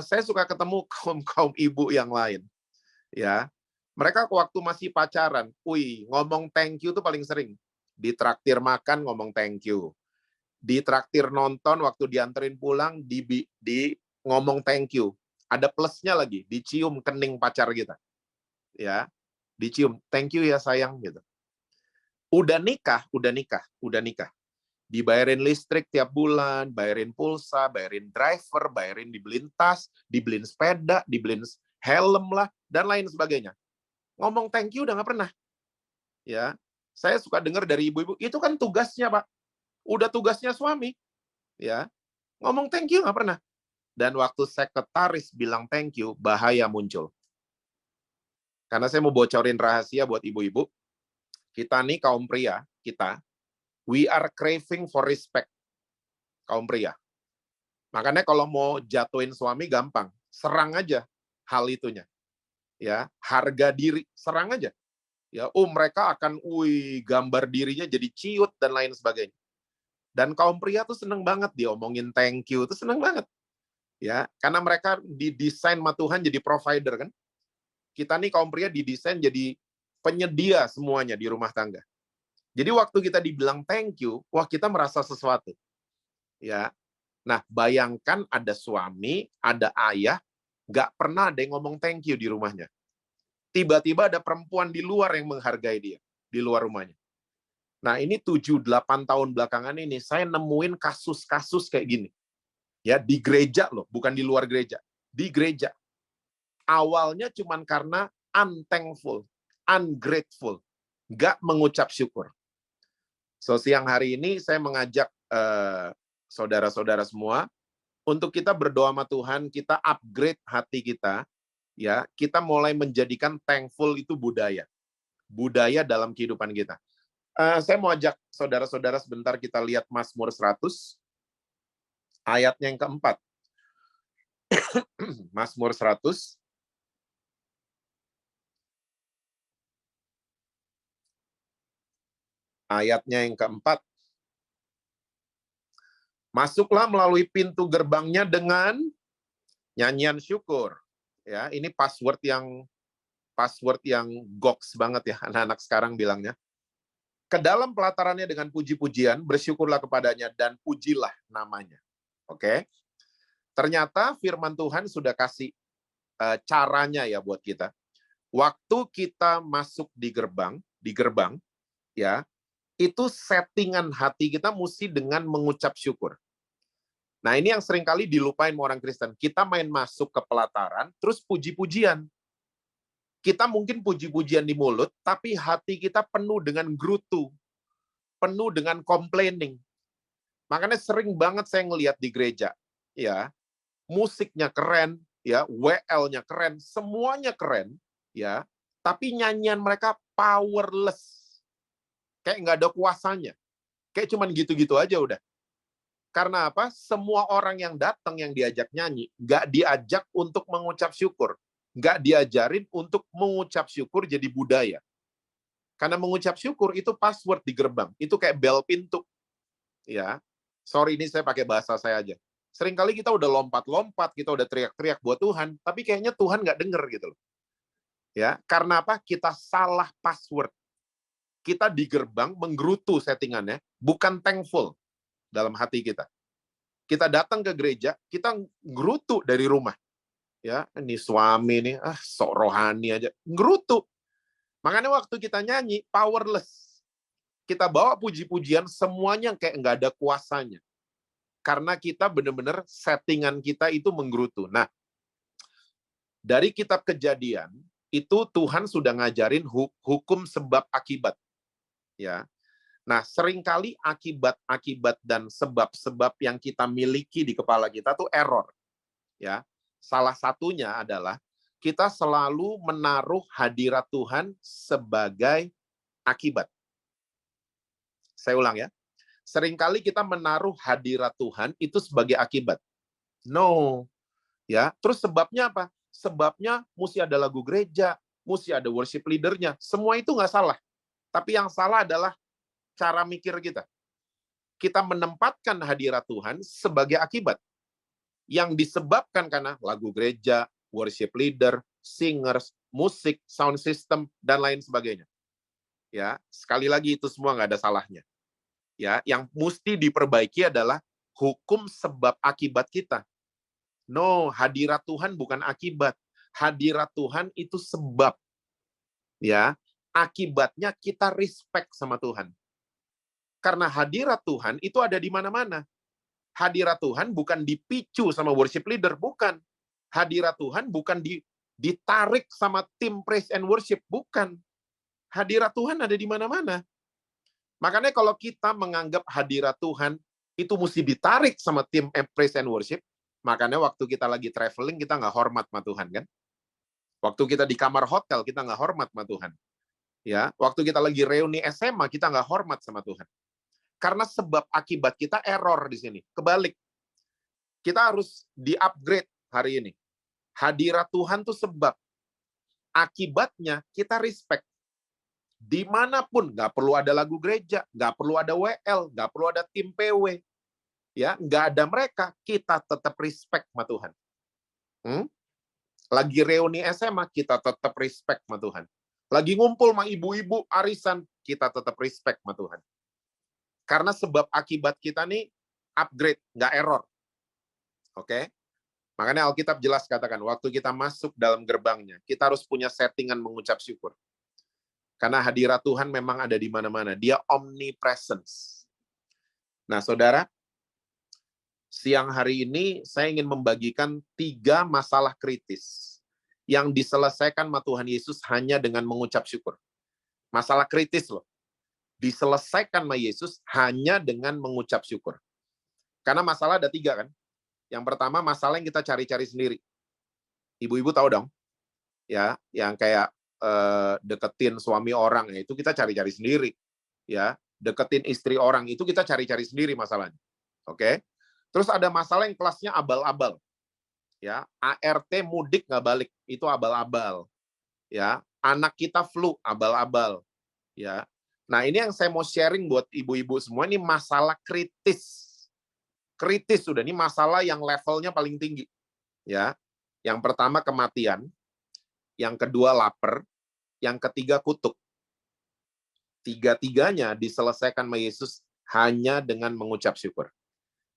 Saya suka ketemu kaum ibu yang lain. Ya, mereka waktu masih pacaran, ngomong thank you tuh paling sering. Di traktir makan ngomong thank you. Di traktir nonton waktu dianterin pulang di ngomong thank you. Ada plusnya lagi, dicium kening pacar kita. Ya, dicium, thank you ya sayang gitu. Udah nikah. Dibayarin listrik tiap bulan, bayarin pulsa, bayarin driver, bayarin dibeliin tas, dibeliin sepeda, dibeliin helm lah, dan lain sebagainya. Ngomong thank you udah nggak pernah. Ya, saya suka dengar dari ibu-ibu, itu kan tugasnya Pak. Udah tugasnya suami. Ya, ngomong thank you nggak pernah. Dan waktu sekretaris bilang thank you, bahaya muncul. Karena saya mau bocorin rahasia buat ibu-ibu. Kita nih kaum pria, we are craving for respect. Kaum pria. Makanya kalau mau jatuhin suami gampang. Serang aja hal itunya. Ya, harga diri, serang aja. Ya, mereka akan gambar dirinya jadi ciut dan lain sebagainya. Dan kaum pria tuh seneng banget diomongin thank you, tuh seneng banget. Ya, karena mereka didesain sama Tuhan jadi provider kan. Kita nih kaum pria didesain jadi penyedia semuanya di rumah tangga. Jadi waktu kita dibilang thank you, kita merasa sesuatu. Ya. Nah, bayangkan ada suami, ada ayah, nggak pernah ada yang ngomong thank you di rumahnya. Tiba-tiba ada perempuan di luar yang menghargai dia, di luar rumahnya. Nah, ini 7-8 tahun belakangan ini, saya nemuin kasus-kasus kayak gini. Ya, di gereja loh, bukan di luar gereja. Di gereja. Awalnya cuman karena unthankful, ungrateful, nggak mengucap syukur. So, siang hari ini saya mengajak saudara-saudara semua untuk kita berdoa sama Tuhan, kita upgrade hati kita, ya, kita mulai menjadikan thankful itu budaya dalam kehidupan kita. Saya mau ajak saudara-saudara sebentar kita lihat Mazmur 100, ayatnya yang keempat. Mazmur 100, ayatnya yang keempat. Masuklah melalui pintu gerbangnya dengan nyanyian syukur. Ya, ini password yang goks banget ya anak-anak sekarang bilangnya. Ke dalam pelatarannya dengan puji-pujian, bersyukurlah kepadanya dan pujilah namanya. Oke. Ternyata firman Tuhan sudah kasih caranya ya buat kita. Waktu kita masuk di gerbang ya, itu settingan hati kita mesti dengan mengucap syukur. Nah, ini yang seringkali dilupain orang Kristen. Kita main masuk ke pelataran, terus puji-pujian. Kita mungkin puji-pujian di mulut, tapi hati kita penuh dengan gerutu, penuh dengan complaining. Makanya sering banget saya ngelihat di gereja, ya, musiknya keren, ya, WL-nya keren, semuanya keren, ya, tapi nyanyian mereka powerless. Kayak nggak ada kuasanya. Kayak cuman gitu-gitu aja udah. Karena apa? Semua orang yang datang yang diajak nyanyi, nggak diajak untuk mengucap syukur. Nggak diajarin untuk mengucap syukur jadi budaya. Karena mengucap syukur itu password di gerbang. Itu kayak bel pintu. Ya, sorry ini saya pakai bahasa saya aja. Seringkali kita udah lompat-lompat, kita udah teriak-teriak buat Tuhan, tapi kayaknya Tuhan nggak denger gitu loh. Ya, karena apa? Kita salah password. Kita di gerbang menggerutu settingannya, bukan thankful dalam hati kita. Kita datang ke gereja, kita gerutu dari rumah. Ya, ini suami nih, sok rohani aja, gerutu. Makanya waktu kita nyanyi, powerless. Kita bawa puji-pujian, semuanya kayak nggak ada kuasanya. Karena kita benar-benar settingan kita itu menggerutu. Nah, Dari kitab Kejadian itu Tuhan sudah ngajarin hukum sebab akibat, ya. Nah, seringkali akibat-akibat dan sebab-sebab yang kita miliki di kepala kita tuh error, ya. Salah satunya adalah kita selalu menaruh hadirat Tuhan sebagai akibat. Saya ulang ya. Seringkali kita menaruh hadirat Tuhan itu sebagai akibat. No. Ya, terus sebabnya apa? Sebabnya mesti ada lagu gereja, mesti ada worship leader-nya. Semua itu nggak salah. Tapi yang salah adalah cara mikir kita. Kita menempatkan hadirat Tuhan sebagai akibat. Yang disebabkan karena lagu gereja, worship leader, singers, musik, sound system, dan lain sebagainya. Ya, sekali lagi itu semua nggak ada salahnya. Ya, yang mesti diperbaiki adalah hukum sebab akibat kita. No, hadirat Tuhan bukan akibat. Hadirat Tuhan itu sebab. Ya, akibatnya kita respect sama Tuhan. Karena hadirat Tuhan itu ada di mana-mana. Hadirat Tuhan bukan dipicu sama worship leader, bukan. Hadirat Tuhan bukan ditarik sama tim praise and worship, bukan. Hadirat Tuhan ada di mana-mana. Makanya kalau kita menganggap hadirat Tuhan itu mesti ditarik sama tim praise and worship, makanya waktu kita lagi traveling, kita nggak hormat sama Tuhan, kan? Waktu kita di kamar hotel, kita nggak hormat sama Tuhan. Ya, waktu kita lagi reuni SMA, kita nggak hormat sama Tuhan. Karena sebab akibat kita error di sini. Kebalik. Kita harus di-upgrade hari ini. Hadirat Tuhan tuh sebab. Akibatnya kita respect. Dimanapun, nggak perlu ada lagu gereja, nggak perlu ada WL, nggak perlu ada tim PW. Ya, nggak ada mereka, kita tetap respect sama Tuhan. Lagi reuni SMA, kita tetap respect sama Tuhan. Lagi ngumpul sama ibu-ibu arisan, kita tetap respect sama Tuhan. Karena sebab akibat kita nih upgrade, nggak error. Oke? Makanya Alkitab jelas katakan, waktu kita masuk dalam gerbangnya, kita harus punya settingan mengucap syukur. Karena hadirat Tuhan memang ada di mana-mana. Dia omnipresence. Nah, saudara, siang hari ini saya ingin membagikan 3 masalah kritis yang diselesaikan sama Tuhan Yesus hanya dengan mengucap syukur. Masalah kritis loh. Diselesaikan sama Yesus hanya dengan mengucap syukur. Karena masalah ada 3 kan. Yang pertama masalah yang kita cari-cari sendiri. Ibu-ibu tahu dong. Ya, yang kayak deketin suami orang, itu kita cari-cari sendiri. Ya, deketin istri orang, itu kita cari-cari sendiri masalahnya. Oke? Terus ada masalah yang kelasnya abal-abal. Ya, ART mudik nggak balik, itu abal-abal. Ya, anak kita flu, abal-abal. Ya. Nah, ini yang saya mau sharing buat ibu-ibu semua, ini masalah kritis. Kritis sudah, ini masalah yang levelnya paling tinggi. Ya. Yang pertama kematian, yang kedua lapar, yang ketiga kutuk. 3-tiganya diselesaikan sama Yesus hanya dengan mengucap syukur.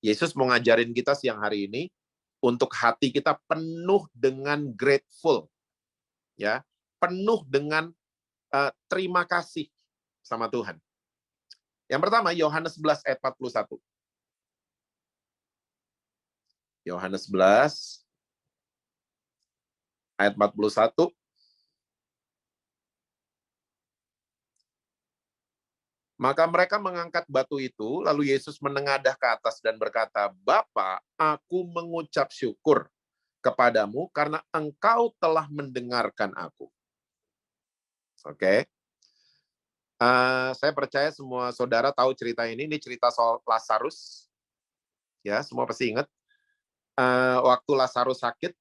Yesus mau ngajarin kita siang hari ini untuk hati kita penuh dengan grateful. Ya, penuh dengan terima kasih sama Tuhan. Yang pertama Yohanes 11 ayat 41. Yohanes 11 ayat 41. Maka mereka mengangkat batu itu, lalu Yesus menengadah ke atas dan berkata, Bapa, aku mengucap syukur kepadamu karena engkau telah mendengarkan aku. Oke. Saya percaya semua saudara tahu cerita ini cerita soal Lazarus. Ya, semua pasti ingat. Waktu Lazarus sakit,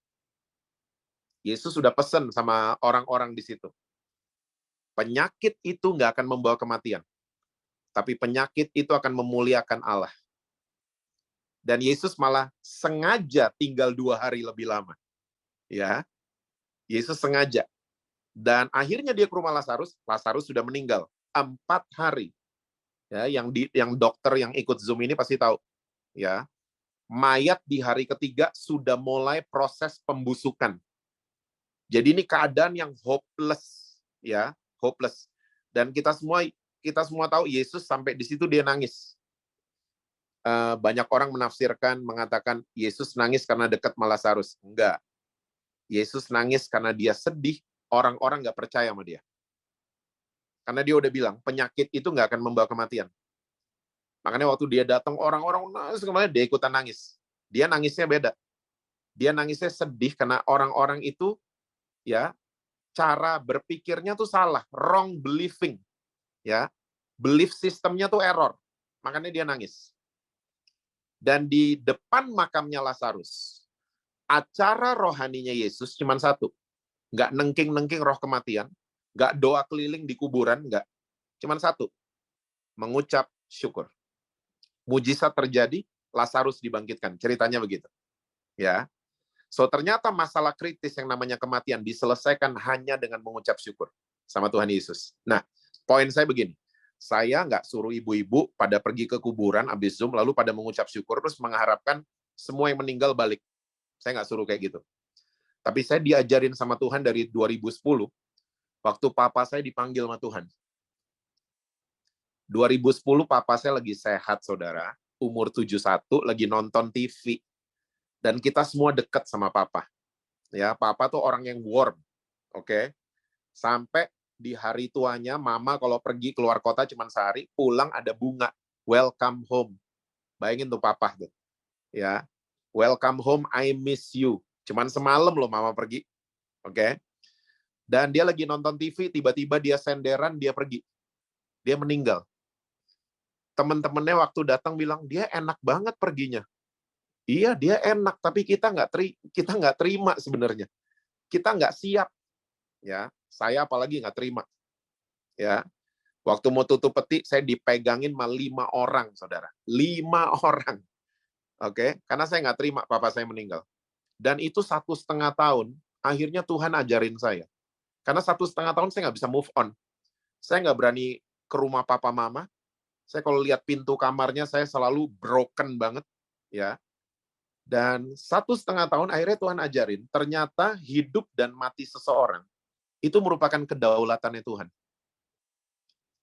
Yesus sudah pesan sama orang-orang di situ. Penyakit itu nggak akan membawa kematian. Tapi penyakit itu akan memuliakan Allah. Dan Yesus malah sengaja tinggal 2 hari lebih lama. Ya, Yesus sengaja. Dan akhirnya dia ke rumah Lazarus. Lazarus sudah meninggal 4 hari. Ya, yang dokter yang ikut Zoom ini pasti tahu. Ya, mayat di hari ketiga sudah mulai proses pembusukan. Jadi ini keadaan yang hopeless, ya, hopeless. Dan kita semua tahu Yesus sampai di situ dia nangis. Banyak orang menafsirkan, mengatakan Yesus nangis karena dekat sama Lazarus. Enggak. Yesus nangis karena dia sedih, orang-orang nggak percaya sama dia. Karena dia udah bilang, penyakit itu nggak akan membawa kematian. Makanya waktu dia datang, orang-orang nangis, kemudian dia ikutan nangis. Dia nangisnya beda. Dia nangisnya sedih karena orang-orang itu, ya, cara berpikirnya tuh salah, wrong believing. Ya, belief sistemnya tuh error. Makanya dia nangis. Dan di depan makamnya Lazarus, acara rohaninya Yesus cuma satu. Nggak nengking-nengking roh kematian, nggak doa keliling di kuburan, nggak. Cuma satu, mengucap syukur. Mujizat terjadi, Lazarus dibangkitkan. Ceritanya begitu. Ya. So, ternyata masalah kritis yang namanya kematian diselesaikan hanya dengan mengucap syukur sama Tuhan Yesus. Nah, poin saya begini. Saya nggak suruh ibu-ibu pada pergi ke kuburan, habis Zoom, lalu pada mengucap syukur, terus mengharapkan semua yang meninggal balik. Saya nggak suruh kayak gitu. Tapi saya diajarin sama Tuhan dari 2010, waktu papa saya dipanggil sama Tuhan. 2010 papa saya lagi sehat, saudara. Umur 71, lagi nonton TV. Dan kita semua dekat sama papa. Ya, papa tuh orang yang warm. Oke. Sampai di hari tuanya, mama kalau pergi keluar kota cuma sehari, pulang ada bunga. Welcome home. Bayangin tuh papa tuh. Ya. Welcome home, I miss you. Cuman semalam loh mama pergi. Oke. Dan dia lagi nonton TV, tiba-tiba dia senderan, dia pergi. Dia meninggal. Teman-temannya waktu datang bilang, dia enak banget perginya. Iya, dia enak, tapi kita nggak terima sebenarnya. Kita nggak siap. Ya, saya apalagi nggak terima. Ya, waktu mau tutup peti, saya dipegangin sama 5 orang, saudara. 5 orang. Oke, karena saya nggak terima papa saya meninggal. Dan itu 1,5 tahun, akhirnya Tuhan ajarin saya. Karena 1,5 tahun saya nggak bisa move on. Saya nggak berani ke rumah papa mama. Saya kalau lihat pintu kamarnya, saya selalu broken banget. Ya. Dan 1,5 tahun akhirnya Tuhan ajarin, ternyata hidup dan mati seseorang itu merupakan kedaulatannya Tuhan.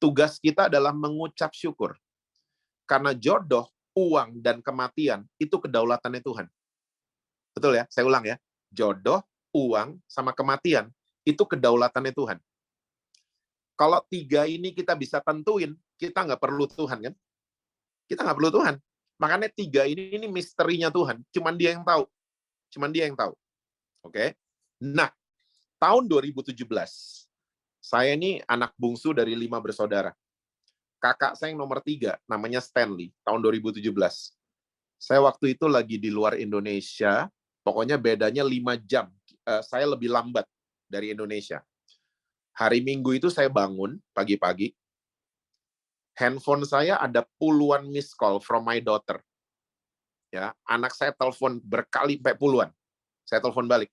Tugas kita adalah mengucap syukur. Karena jodoh, uang, dan kematian itu kedaulatannya Tuhan. Betul ya? Saya ulang ya. Jodoh, uang, sama kematian itu kedaulatannya Tuhan. Kalau 3 ini kita bisa tentuin, kita nggak perlu Tuhan, kan? Kita nggak perlu Tuhan. Makanya 3 ini misterinya Tuhan. Cuman dia yang tahu. Cuman dia yang tahu. Oke? Nah, tahun 2017, saya ini anak bungsu dari 5 bersaudara. Kakak saya yang nomor 3, namanya Stanley, tahun 2017. Saya waktu itu lagi di luar Indonesia, pokoknya bedanya 5 jam. Saya lebih lambat dari Indonesia. Hari Minggu itu saya bangun pagi-pagi, handphone saya ada puluhan miss call from my daughter. Ya, anak saya telepon berkali puluhan. Saya telepon balik.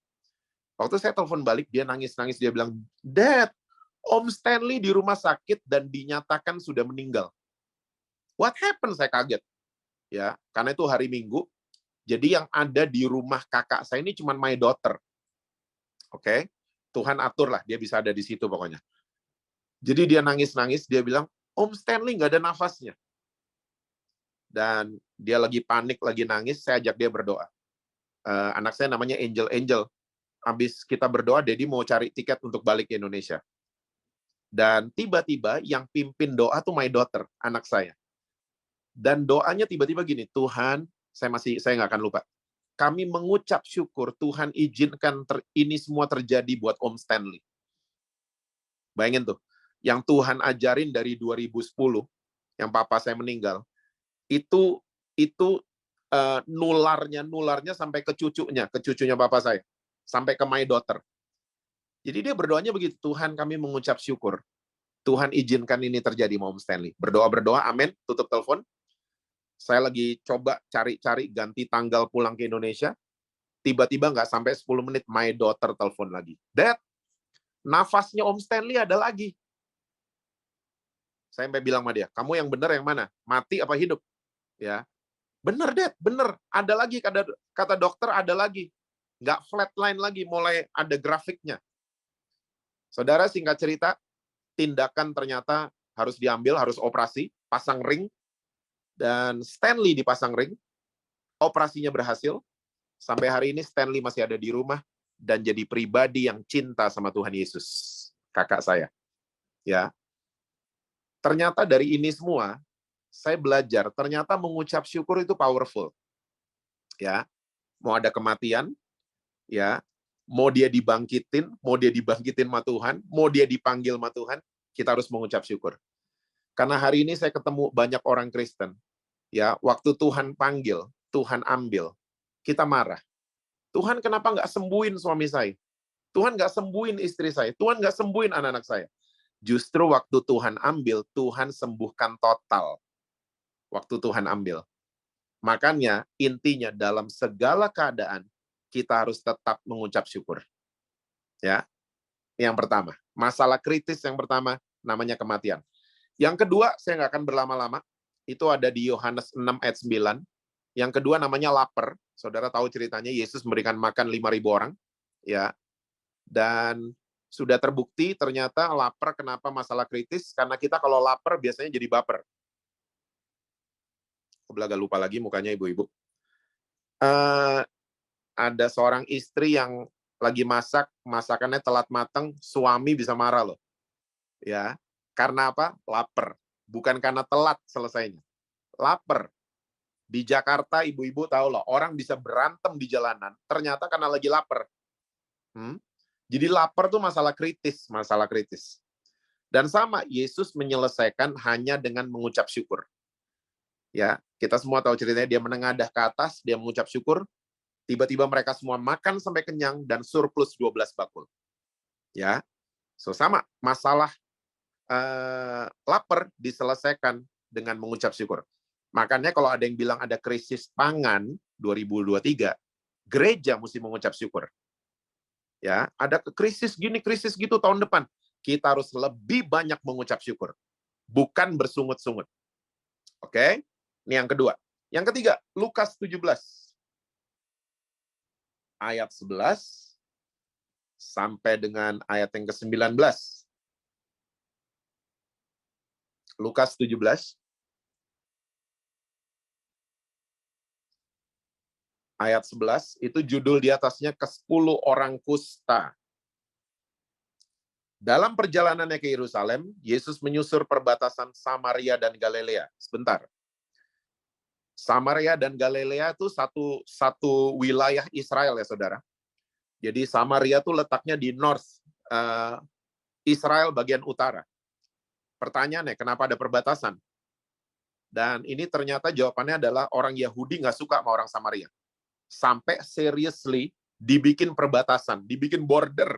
Waktu saya telepon balik, dia nangis-nangis, dia bilang, "Dad, Om Stanley di rumah sakit dan dinyatakan sudah meninggal." What happened? Saya kaget. Ya, karena itu hari Minggu. Jadi yang ada di rumah kakak saya ini cuma my daughter. Oke? Tuhan atur lah, dia bisa ada di situ pokoknya. Jadi dia nangis-nangis, dia bilang, "Om Stanley nggak ada nafasnya." Dan dia lagi panik, lagi nangis, saya ajak dia berdoa. Anak saya namanya Angel. Habis kita berdoa, Daddy mau cari tiket untuk balik ke Indonesia. Dan tiba-tiba yang pimpin doa tuh my daughter, anak saya. Dan doanya tiba-tiba gini, Tuhan, saya nggak akan lupa. Kami mengucap syukur, Tuhan izinkan ini semua terjadi buat Om Stanley. Bayangin tuh, yang Tuhan ajarin dari 2010, yang papa saya meninggal, itu nularnya sampai ke cucunya papa saya, sampai ke my daughter. Jadi dia berdoanya begitu, Tuhan kami mengucap syukur, Tuhan izinkan ini terjadi sama Om Stanley. Berdoa, amin, tutup telepon. Saya lagi coba cari-cari ganti tanggal pulang ke Indonesia, tiba-tiba nggak sampai 10 menit, my daughter telepon lagi. Dad, nafasnya Om Stanley ada lagi. Saya sampai bilang sama dia, kamu yang benar yang mana? Mati apa hidup? Ya, bener Dad, bener. Ada lagi, kata dokter ada lagi. Nggak flatline lagi, mulai ada grafiknya. Saudara, singkat cerita, tindakan ternyata harus diambil, harus operasi, pasang ring, dan Stanley dipasang ring, operasinya berhasil. Sampai hari ini Stanley masih ada di rumah, dan jadi pribadi yang cinta sama Tuhan Yesus. Kakak saya. Ya. Ternyata dari ini semua, saya belajar, ternyata mengucap syukur itu powerful. Ya. Mau ada kematian, ya. Mau dia dibangkitin sama Tuhan, mau dia dipanggil sama Tuhan, kita harus mengucap syukur. Karena hari ini saya ketemu banyak orang Kristen. Ya, waktu Tuhan panggil, Tuhan ambil, kita marah. Tuhan kenapa nggak sembuhin suami saya? Tuhan nggak sembuhin istri saya? Tuhan nggak sembuhin anak-anak saya? Justru waktu Tuhan ambil, Tuhan sembuhkan total. Waktu Tuhan ambil. Makanya intinya dalam segala keadaan, kita harus tetap mengucap syukur. Ya, yang pertama. Masalah kritis yang pertama, namanya kematian. Yang kedua, saya nggak akan berlama-lama. Itu ada di Yohanes 6 ayat 9. Yang kedua namanya lapar. Saudara tahu ceritanya, Yesus memberikan makan 5.000 orang. Ya. Dan sudah terbukti ternyata lapar kenapa masalah kritis? Karena kita kalau lapar biasanya jadi baper. Aku agak lupa lagi mukanya ibu-ibu. Ada seorang istri yang lagi masak, masakannya telat matang, suami bisa marah loh. Ya. Karena apa? Lapar. Bukan karena telat selesainya. Lapar. Di Jakarta, ibu-ibu tahu loh, orang bisa berantem di jalanan, ternyata karena lagi lapar. Jadi lapar tuh masalah kritis, masalah kritis. Dan sama, Yesus menyelesaikan hanya dengan mengucap syukur. Ya, kita semua tahu ceritanya, dia menengadah ke atas, dia mengucap syukur, tiba-tiba mereka semua makan sampai kenyang dan surplus 12 bakul. Ya, so sama, masalah lapar diselesaikan dengan mengucap syukur. Makanya kalau ada yang bilang ada krisis pangan 2023, gereja mesti mengucap syukur. Ya, ada krisis gini, krisis gitu tahun depan. Kita harus lebih banyak mengucap syukur, bukan bersungut-sungut. Oke? Ini yang kedua. Yang ketiga, Lukas 17 ayat 11 sampai dengan ayat yang ke-19. Lukas 17 ayat 11 itu judul di atasnya ke-10 orang kusta. Dalam perjalanannya ke Yerusalem, Yesus menyusur perbatasan Samaria dan Galilea. Sebentar. Samaria dan Galilea itu satu wilayah Israel ya saudara. Jadi Samaria itu letaknya di north Israel bagian utara. Pertanyaannya, kenapa ada perbatasan? Dan ini ternyata jawabannya adalah orang Yahudi nggak suka sama orang Samaria. Sampai seriously dibikin perbatasan, dibikin border.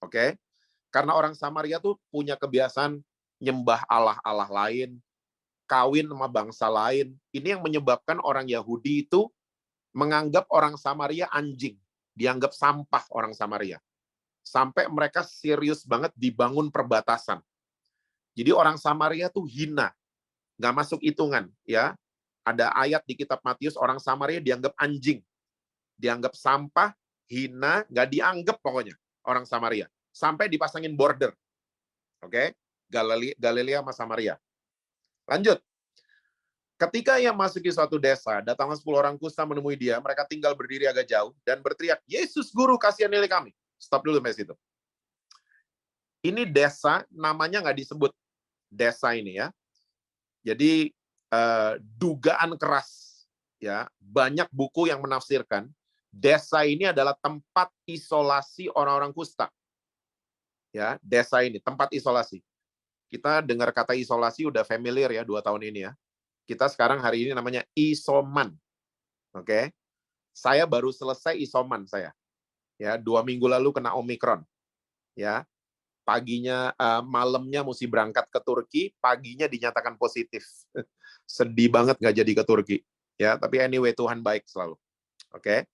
Oke? Karena orang Samaria tuh punya kebiasaan nyembah Allah-Allah lain, kawin sama bangsa lain. Ini yang menyebabkan orang Yahudi itu menganggap orang Samaria anjing. Dianggap sampah orang Samaria. Sampai mereka serius banget dibangun perbatasan. Jadi orang Samaria tuh hina, nggak masuk hitungan, ya. Ada ayat di kitab Matius, orang Samaria dianggap anjing, dianggap sampah, hina, nggak dianggap pokoknya orang Samaria. Sampai dipasangin border, oke? Galilea sama Samaria. Lanjut. Ketika ia masuki suatu desa, datanglah 10 orang kusta menemui dia. Mereka tinggal berdiri agak jauh dan berteriak, Yesus Guru, kasihanilah kami. Stop dulu sampai situ. Ini desa, namanya nggak disebut. Desa ini ya. Jadi dugaan keras ya, banyak buku yang menafsirkan desa ini adalah tempat isolasi orang-orang kusta. Ya, desa ini tempat isolasi. Kita dengar kata isolasi udah familiar ya 2 tahun ini ya. Kita sekarang hari ini namanya isoman. Oke. Saya baru selesai isoman saya. Ya, 2 minggu lalu kena Omikron. Ya. Paginya, malamnya mesti berangkat ke Turki, paginya dinyatakan positif. Sedih banget nggak jadi ke Turki. Ya, tapi anyway, Tuhan baik selalu. Oke.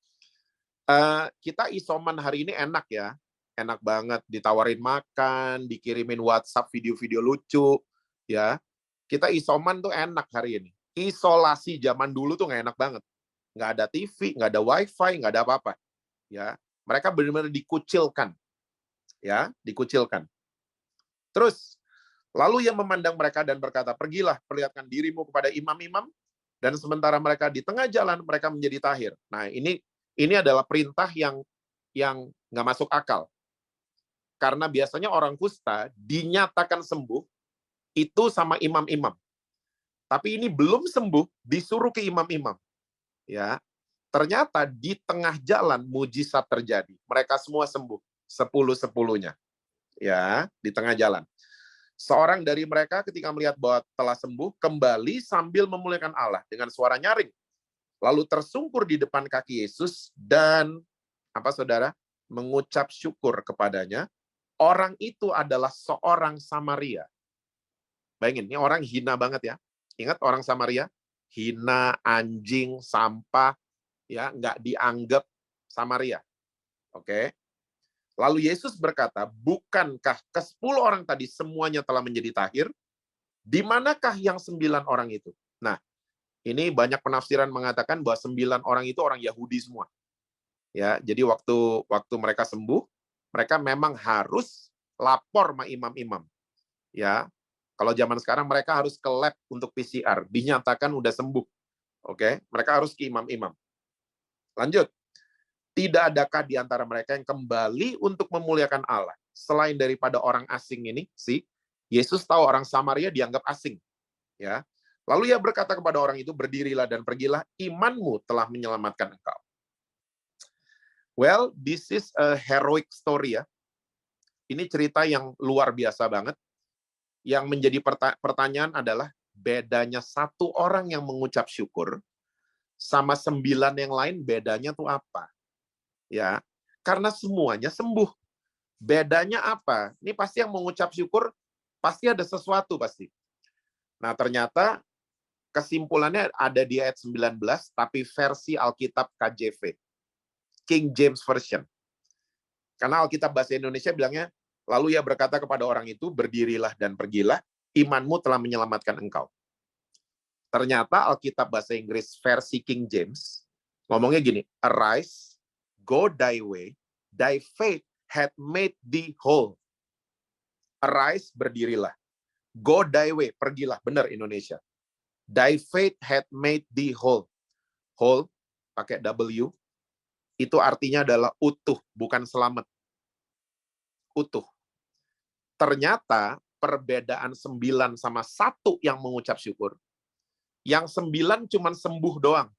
Kita isoman hari ini enak ya. Enak banget, ditawarin makan, dikirimin WhatsApp video-video lucu. Ya, kita isoman tuh enak hari ini. Isolasi zaman dulu tuh nggak enak banget. Nggak ada TV, nggak ada WiFi, nggak ada apa-apa. Ya, mereka benar-benar dikucilkan. Ya, dikucilkan. Terus, lalu ia memandang mereka dan berkata, pergilah, perlihatkan dirimu kepada imam-imam, dan sementara mereka di tengah jalan, mereka menjadi tahir. Nah, ini adalah perintah yang yang nggak masuk akal. Karena biasanya orang kusta dinyatakan sembuh itu sama imam-imam. Tapi ini belum sembuh, disuruh ke imam-imam. Ya, ternyata di tengah jalan mujizat terjadi. Mereka semua sembuh, 10-10-nya. Ya, di tengah jalan. Seorang dari mereka ketika melihat bahwa telah sembuh, kembali sambil memuliakan Allah dengan suara nyaring. Lalu tersungkur di depan kaki Yesus dan apa saudara? Mengucap syukur kepadanya. Orang itu adalah seorang Samaria. Bayangin, ini orang hina banget ya. Ingat orang Samaria? Hina, anjing, sampah, ya, nggak dianggap Samaria. Oke. Lalu Yesus berkata, bukankah ke-10 orang tadi semuanya telah menjadi tahir? Di manakah yang 9 orang itu? Nah, ini banyak penafsiran mengatakan bahwa 9 orang itu orang Yahudi semua. Ya, jadi waktu mereka sembuh, mereka memang harus lapor sama imam-imam. Ya, kalau zaman sekarang mereka harus ke lab untuk PCR, dinyatakan udah sembuh. Oke, mereka harus ke imam-imam. Lanjut. Tidak adakah di antara mereka yang kembali untuk memuliakan Allah selain daripada orang asing ini? Yesus tahu orang Samaria dianggap asing. Ya. Lalu ia berkata kepada orang itu, berdirilah dan pergilah, imanmu telah menyelamatkan engkau. Well, this is a heroic story ya. Ini cerita yang luar biasa banget. Yang menjadi pertanyaan adalah bedanya 1 orang yang mengucap syukur sama 9 yang lain, bedanya tuh apa? Ya, karena semuanya sembuh. Bedanya apa? Ini pasti yang mengucap syukur pasti ada sesuatu pasti. Nah, ternyata kesimpulannya ada di ayat 19 tapi versi Alkitab KJV. King James Version. Karena Alkitab bahasa Indonesia bilangnya, lalu ia berkata kepada orang itu, berdirilah dan pergilah, imanmu telah menyelamatkan engkau. Ternyata Alkitab bahasa Inggris versi King James ngomongnya gini, arise, go thy way, thy faith hath made thee whole. Arise, berdirilah. Go thy way, pergilah. Benar Indonesia. Thy faith hath made thee whole. Whole, pakai W, itu artinya adalah utuh, bukan selamat. Utuh. Ternyata perbedaan 9 sama 1 yang mengucap syukur, yang 9 cuman sembuh doang.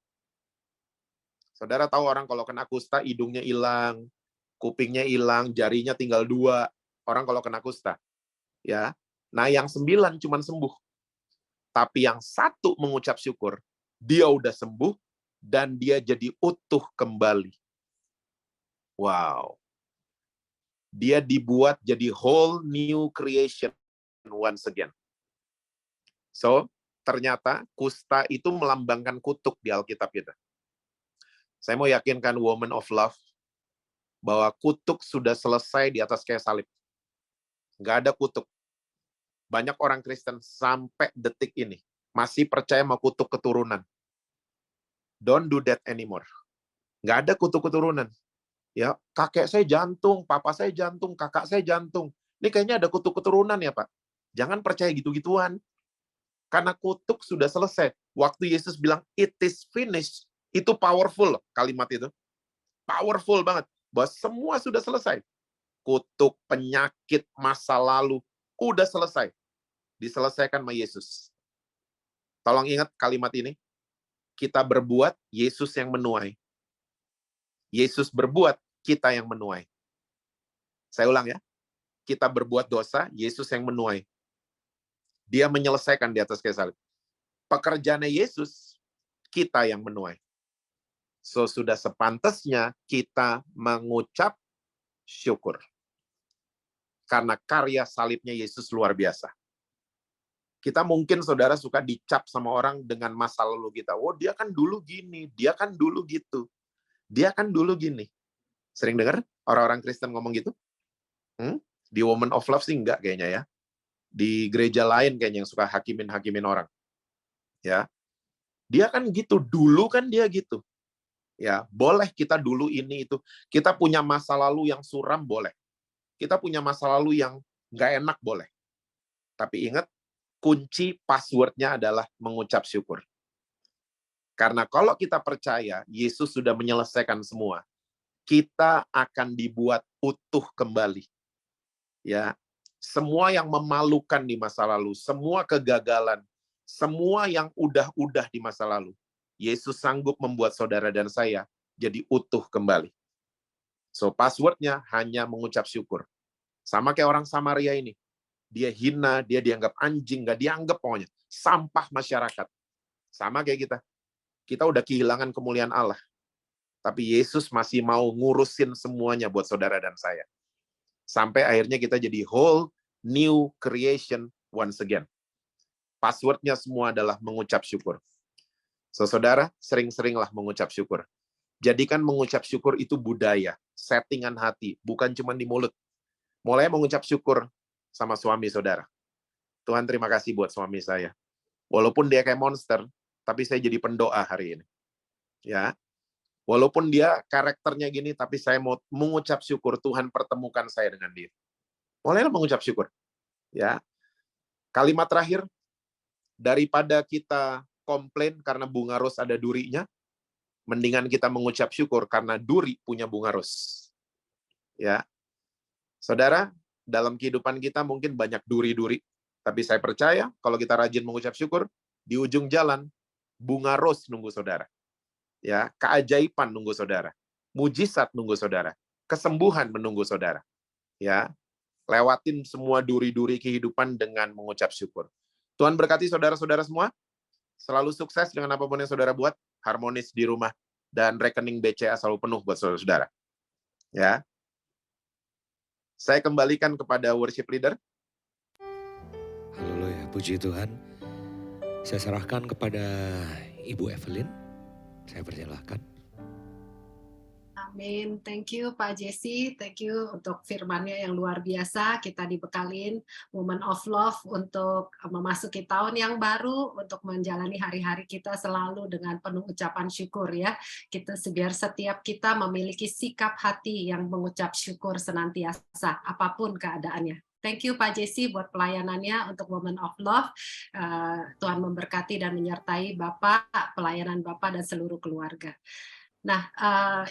Saudara tahu orang kalau kena kusta, hidungnya hilang, kupingnya hilang, jarinya tinggal 2. Orang kalau kena kusta. Ya. Nah, yang 9 cuman sembuh. Tapi yang 1 mengucap syukur, dia udah sembuh, dan dia jadi utuh kembali. Wow. Dia dibuat jadi whole new creation once again. So, ternyata kusta itu melambangkan kutuk di Alkitab kita. Saya mau yakinkan woman of love bahwa kutuk sudah selesai di atas kayu salib. Nggak ada kutuk. Banyak orang Kristen sampai detik ini masih percaya sama kutuk keturunan. Don't do that anymore. Nggak ada kutuk keturunan. Ya, kakek saya jantung, papa saya jantung, kakak saya jantung. Ini kayaknya ada kutuk keturunan ya, Pak. Jangan percaya gitu-gituan. Karena kutuk sudah selesai. Waktu Yesus bilang, it is finished, itu powerful kalimat itu. Powerful banget. Bahwa semua sudah selesai. Kutuk, penyakit, masa lalu, udah selesai. Diselesaikan sama Yesus. Tolong ingat kalimat ini. Kita berbuat, Yesus yang menuai. Yesus berbuat, kita yang menuai. Saya ulang ya. Kita berbuat dosa, Yesus yang menuai. Dia menyelesaikan di atas kayu salib. Pekerjaannya Yesus, kita yang menuai. So, sudah sepantasnya kita mengucap syukur. Karena karya salibnya Yesus luar biasa. Kita mungkin, saudara, suka dicap sama orang dengan masa lalu kita. Oh, dia kan dulu gini, dia kan dulu gitu. Dia kan dulu gini. Sering dengar orang-orang Kristen ngomong gitu? Di Woman of Love sih enggak kayaknya ya. Di gereja lain kayaknya yang suka hakimin orang. Ya. Dia kan gitu, dulu kan dia gitu. Ya, boleh kita dulu ini itu. Kita punya masa lalu yang suram boleh. Kita punya masa lalu yang nggak enak boleh. Tapi ingat, kunci passwordnya adalah mengucap syukur. Karena kalau kita percaya Yesus sudah menyelesaikan semua, kita akan dibuat utuh kembali. Ya, semua yang memalukan di masa lalu, semua kegagalan, semua yang udah di masa lalu, Yesus sanggup membuat saudara dan saya jadi utuh kembali. So, passwordnya hanya mengucap syukur. Sama kayak orang Samaria ini. Dia hina, dia dianggap anjing, nggak dianggap pokoknya. Sampah masyarakat. Sama kayak kita. Kita udah kehilangan kemuliaan Allah. Tapi Yesus masih mau ngurusin semuanya buat saudara dan saya. Sampai akhirnya kita jadi whole new creation once again. Passwordnya semua adalah mengucap syukur. So, saudara, sering-seringlah mengucap syukur. Jadikan mengucap syukur itu budaya, settingan hati, bukan cuma di mulut. Mulai mengucap syukur sama suami saudara. Tuhan, terima kasih buat suami saya. Walaupun dia kayak monster, tapi saya jadi pendoa hari ini. Ya. Walaupun dia karakternya gini, tapi saya mau mengucap syukur Tuhan pertemukan saya dengan dia. Mulailah mengucap syukur. Ya. Kalimat terakhir, daripada kita komplain karena bunga ros ada durinya, mendingan kita mengucap syukur karena duri punya bunga ros. Ya. Saudara, dalam kehidupan kita mungkin banyak duri-duri, tapi saya percaya kalau kita rajin mengucap syukur, di ujung jalan bunga ros nunggu saudara. Ya, keajaiban nunggu saudara. Mujizat nunggu saudara. Kesembuhan menunggu saudara. Ya. Lewatin semua duri-duri kehidupan dengan mengucap syukur. Tuhan berkati saudara-saudara semua. Selalu sukses dengan apapun yang saudara buat, harmonis di rumah, dan rekening BCA selalu penuh buat saudara-saudara. Ya. Saya kembalikan kepada worship leader. Haleluya, puji Tuhan. Saya serahkan kepada Ibu Evelyn. Saya persilahkan. Amin. Thank you Pak Jesse. Thank you untuk firman-Nya yang luar biasa. Kita dibekalin Woman of Love untuk memasuki tahun yang baru, untuk menjalani hari-hari kita selalu dengan penuh ucapan syukur ya. Kita biar setiap kita memiliki sikap hati yang mengucap syukur senantiasa apapun keadaannya. Thank you Pak Jesse buat pelayanannya untuk Woman of Love. Tuhan memberkati dan menyertai Bapak, pelayanan Bapak dan seluruh keluarga. Nah,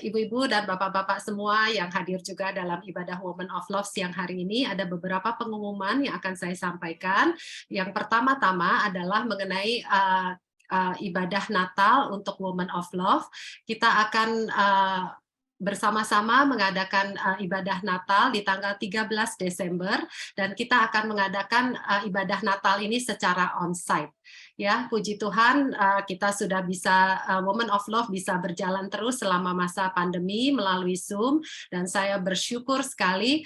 ibu-ibu dan bapak-bapak semua yang hadir juga dalam ibadah Woman of Love siang hari ini, ada beberapa pengumuman yang akan saya sampaikan. Yang pertama-tama adalah mengenai ibadah Natal untuk Woman of Love. Kita akan bersama-sama mengadakan ibadah Natal di tanggal 13 Desember dan kita akan mengadakan ibadah Natal ini secara on-site. Ya, puji Tuhan kita sudah bisa Woman of Love bisa berjalan terus selama masa pandemi melalui Zoom dan saya bersyukur sekali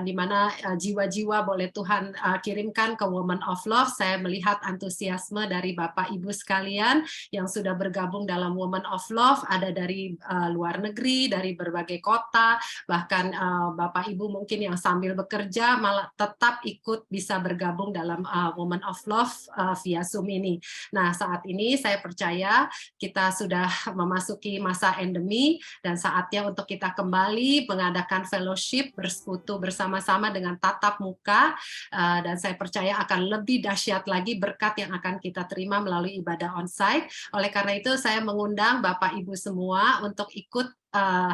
di mana jiwa-jiwa boleh Tuhan kirimkan ke Woman of Love. Saya melihat antusiasme dari Bapak Ibu sekalian yang sudah bergabung dalam Woman of Love, ada dari luar negeri, dari berbagai kota, bahkan Bapak Ibu mungkin yang sambil bekerja malah tetap ikut bisa bergabung dalam Woman of Love via Zoom ini. Nah, saat ini saya percaya kita sudah memasuki masa endemi dan saatnya untuk kita kembali mengadakan fellowship, bersekutu bersama-sama dengan tatap muka, dan saya percaya akan lebih dahsyat lagi berkat yang akan kita terima melalui ibadah onsite. Oleh karena itu saya mengundang Bapak Ibu semua untuk ikut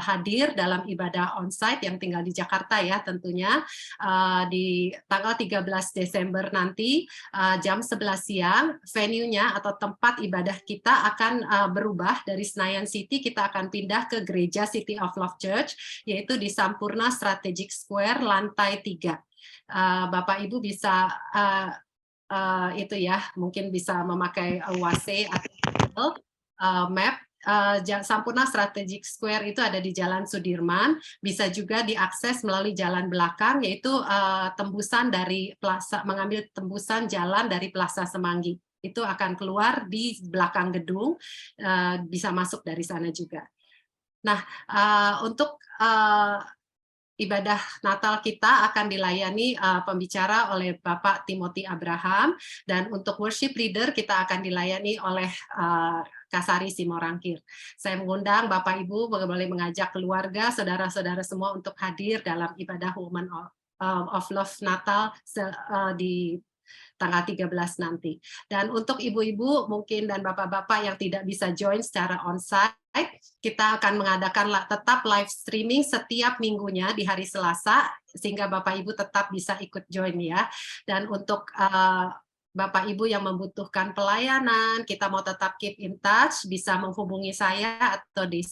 hadir dalam ibadah onsite yang tinggal di Jakarta ya tentunya di tanggal 13 Desember nanti jam 11 siang. Venue-nya atau tempat ibadah kita akan berubah dari Senayan City, kita akan pindah ke Gereja City of Love Church yaitu di Sampurna Strategic Square lantai 3. Bapak Ibu bisa itu ya mungkin bisa memakai WASE atau map. Sampurna Strategic Square itu ada di Jalan Sudirman, bisa juga diakses melalui jalan belakang yaitu tembusan dari Plaza, mengambil tembusan jalan dari Plaza Semanggi. Itu akan keluar di belakang gedung, bisa masuk dari sana juga. Nah, untuk ibadah Natal kita akan dilayani pembicara oleh Bapak Timothy Abraham, dan untuk worship leader kita akan dilayani oleh Kasari Simorangkir. Saya mengundang Bapak Ibu boleh mengajak keluarga, saudara-saudara semua untuk hadir dalam ibadah Woman of Love Natal di tanggal 13 nanti. Dan untuk ibu-ibu mungkin dan bapak-bapak yang tidak bisa join secara onsite, kita akan mengadakan tetap live streaming setiap minggunya di hari Selasa, sehingga Bapak Ibu tetap bisa ikut join ya. Dan untuk Bapak Ibu yang membutuhkan pelayanan, kita mau tetap keep in touch, bisa menghubungi saya atau di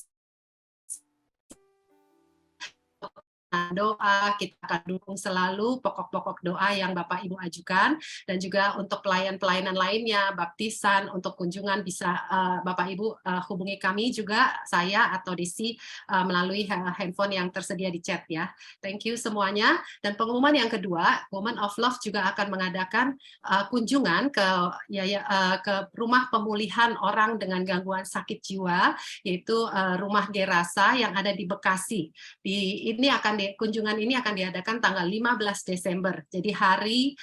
doa, kita akan dukung selalu pokok-pokok doa yang Bapak Ibu ajukan, dan juga untuk pelayanan lainnya, baptisan, untuk kunjungan bisa Bapak Ibu hubungi kami juga, saya atau Desi melalui handphone yang tersedia di chat ya. Thank you semuanya. Dan pengumuman yang kedua, Women of Love juga akan mengadakan kunjungan ke rumah pemulihan orang dengan gangguan sakit jiwa, yaitu Rumah Gerasa yang ada di Bekasi. Kunjungan ini akan diadakan tanggal 15 Desember, jadi hari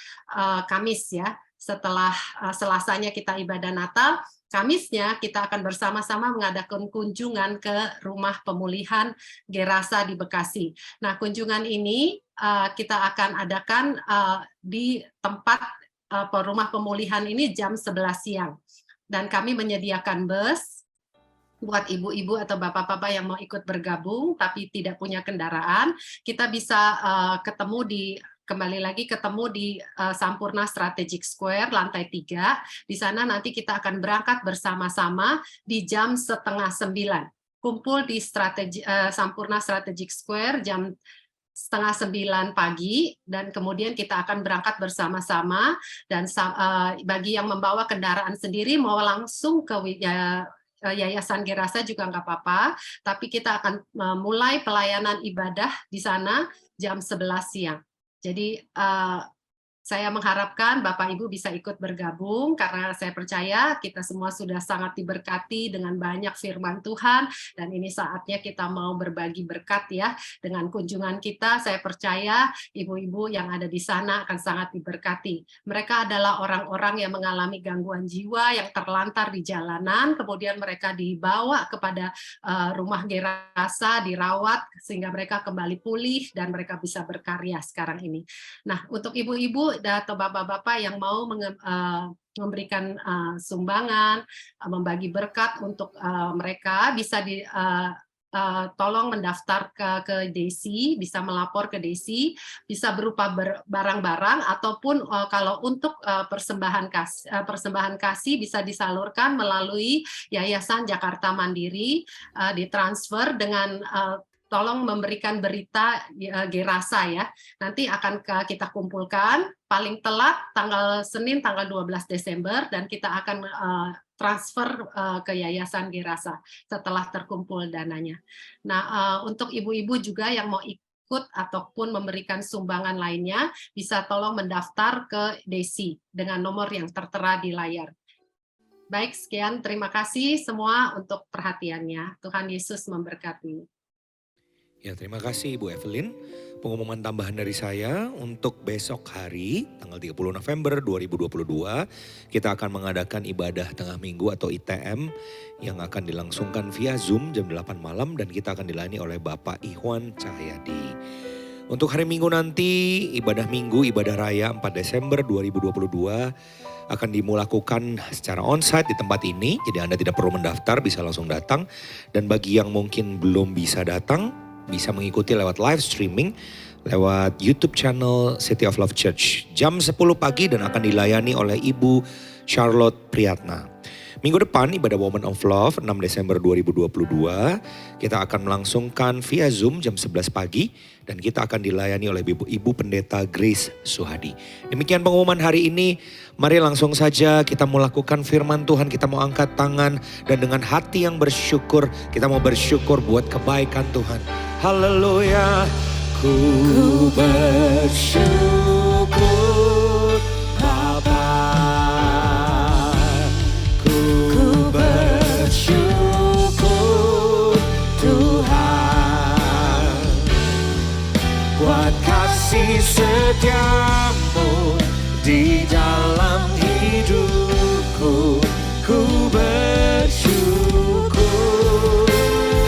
Kamis ya, setelah Selasanya kita ibadah Natal, Kamisnya kita akan bersama-sama mengadakan kunjungan ke Rumah Pemulihan Gerasa di Bekasi. Nah, kunjungan ini kita akan adakan di tempat rumah pemulihan ini jam 11 siang. Dan kami menyediakan bus buat ibu-ibu atau bapak-bapak yang mau ikut bergabung tapi tidak punya kendaraan, kita bisa kembali lagi ketemu di Sampurna Strategic Square lantai 3. Di sana nanti kita akan berangkat bersama-sama di jam 8:30. Kumpul di Sampurna Strategic Square jam 8:30 pagi, dan kemudian kita akan berangkat bersama-sama. Dan bagi yang membawa kendaraan sendiri mau langsung ke Yayasan Gerasa juga nggak apa-apa, tapi kita akan mulai pelayanan ibadah di sana jam 11 siang. Jadi saya mengharapkan Bapak Ibu bisa ikut bergabung, karena saya percaya kita semua sudah sangat diberkati dengan banyak firman Tuhan, dan ini saatnya kita mau berbagi berkat ya. Dengan kunjungan kita, saya percaya ibu-ibu yang ada di sana akan sangat diberkati. Mereka adalah orang-orang yang mengalami gangguan jiwa, yang terlantar di jalanan, kemudian mereka dibawa kepada Rumah Gerasa, dirawat, sehingga mereka kembali pulih, dan mereka bisa berkarya sekarang ini. Nah, untuk ibu-ibu atau bapak-bapak yang mau memberikan sumbangan, membagi berkat untuk mereka, bisa tolong mendaftar ke Desi, bisa melapor ke Desi, bisa berupa barang-barang, ataupun kalau untuk persembahan kasih bisa disalurkan melalui Yayasan Jakarta Mandiri, ditransfer dengan tolong memberikan berita Gerasa ya. Nanti akan kita kumpulkan paling telat Senin tanggal 12 Desember, dan kita akan transfer ke Yayasan Gerasa setelah terkumpul dananya. Nah, untuk ibu-ibu juga yang mau ikut ataupun memberikan sumbangan lainnya, bisa tolong mendaftar ke Desi dengan nomor yang tertera di layar. Baik, sekian. Terima kasih semua untuk perhatiannya. Tuhan Yesus memberkati. Ya, terima kasih Ibu Evelyn. Pengumuman tambahan dari saya untuk besok hari, tanggal 30 November 2022, kita akan mengadakan ibadah tengah minggu atau ITM yang akan dilangsungkan via Zoom jam 8 malam, dan kita akan dilayani oleh Bapak Ikhwan Cahyadi. Untuk hari Minggu nanti, ibadah Minggu, ibadah Raya 4 Desember 2022 akan dimulakan secara onsite di tempat ini. Jadi Anda tidak perlu mendaftar, bisa langsung datang. Dan bagi yang mungkin belum bisa datang, bisa mengikuti lewat live streaming, lewat YouTube channel City of Love Church. Jam 10 pagi dan akan dilayani oleh Ibu Charlotte Priyatna. Minggu depan ibadah Women of Love 6 Desember 2022. Kita akan melangsungkan via Zoom jam 11 pagi. Dan kita akan dilayani oleh Ibu Pendeta Grace Suhadi. Demikian pengumuman hari ini. Mari langsung saja kita mau lakukan firman Tuhan. Kita mau angkat tangan dan dengan hati yang bersyukur. Kita mau bersyukur buat kebaikan Tuhan. Haleluya. Ku bersyukur Bapa. Ku bersyukur Tuhan. Buat kasih setiamu di dalam hidupku. Ku bersyukur.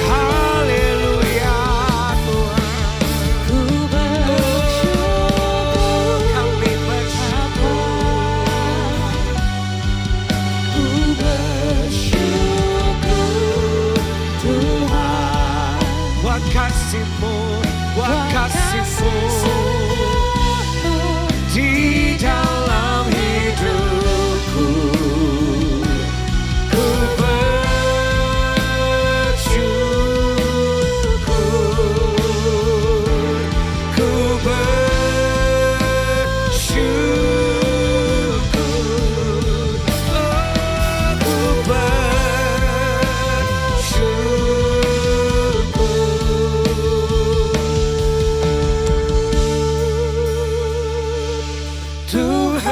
Haleluya Tuhan. Ku bersyukur. Kami buat kasih-Mu, buat kasih-Mu di dalam hidupku. Ku bersyukur, ku bersyukur, oh, ku bersyukur. Tuhan,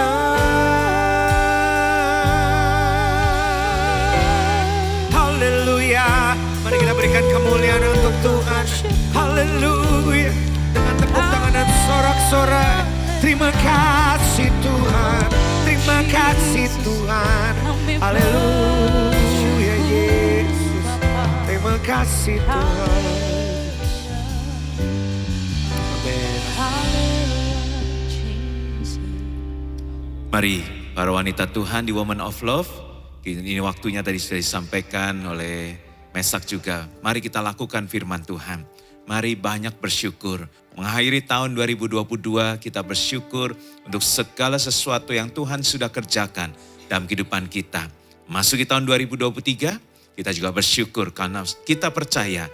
haleluya. Mari kita berikan kemuliaan untuk Tuhan. Haleluya. Dengan tepuk tangan dan sorak-sorai. Terima kasih Tuhan. Terima kasih Tuhan. Haleluya Yesus. Terima kasih Tuhan. Amin. Mari para wanita Tuhan di Woman of Love, ini waktunya tadi sudah disampaikan oleh Mesak juga. Mari kita lakukan firman Tuhan. Mari banyak bersyukur. Mengakhiri tahun 2022 kita bersyukur untuk segala sesuatu yang Tuhan sudah kerjakan dalam kehidupan kita. Masuki tahun 2023 kita juga bersyukur karena kita percaya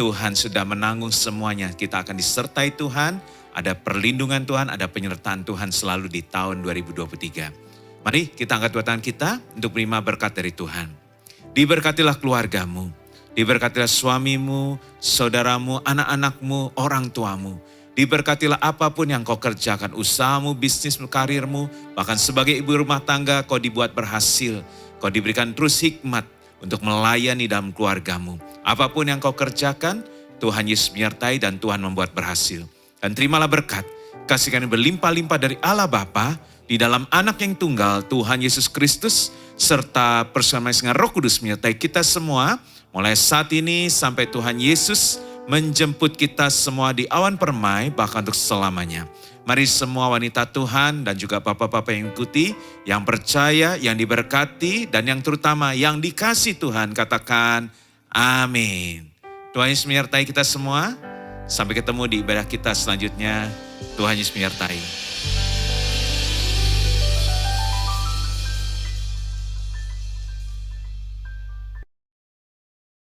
Tuhan sudah menanggung semuanya. Kita akan disertai Tuhan, ada perlindungan Tuhan, ada penyertaan Tuhan selalu di tahun 2023. Mari kita angkat dua tangan kita untuk menerima berkat dari Tuhan. Diberkatilah keluargamu, diberkatilah suamimu, saudaramu, anak-anakmu, orang tuamu. Diberkatilah apapun yang kau kerjakan, usahamu, bisnismu, karirmu, bahkan sebagai ibu rumah tangga kau dibuat berhasil. Kau diberikan terus hikmat untuk melayani dalam keluargamu. Apapun yang kau kerjakan, Tuhan Yesus menyertai dan Tuhan membuat berhasil. Dan terimalah berkat, kasih karunia berlimpah-limpah dari Allah Bapa, di dalam anak yang tunggal, Tuhan Yesus Kristus, serta persamaan dengan Roh Kudus menyertai kita semua, mulai saat ini sampai Tuhan Yesus menjemput kita semua di awan permai, bahkan untuk selamanya. Mari semua wanita Tuhan dan juga bapak-bapak yang ikuti, yang percaya, yang diberkati, dan yang terutama yang dikasih Tuhan, katakan amin. Tuhan Yesus menyertai kita semua. Sampai ketemu di ibadah kita selanjutnya. Tuhan Yesus menyertai.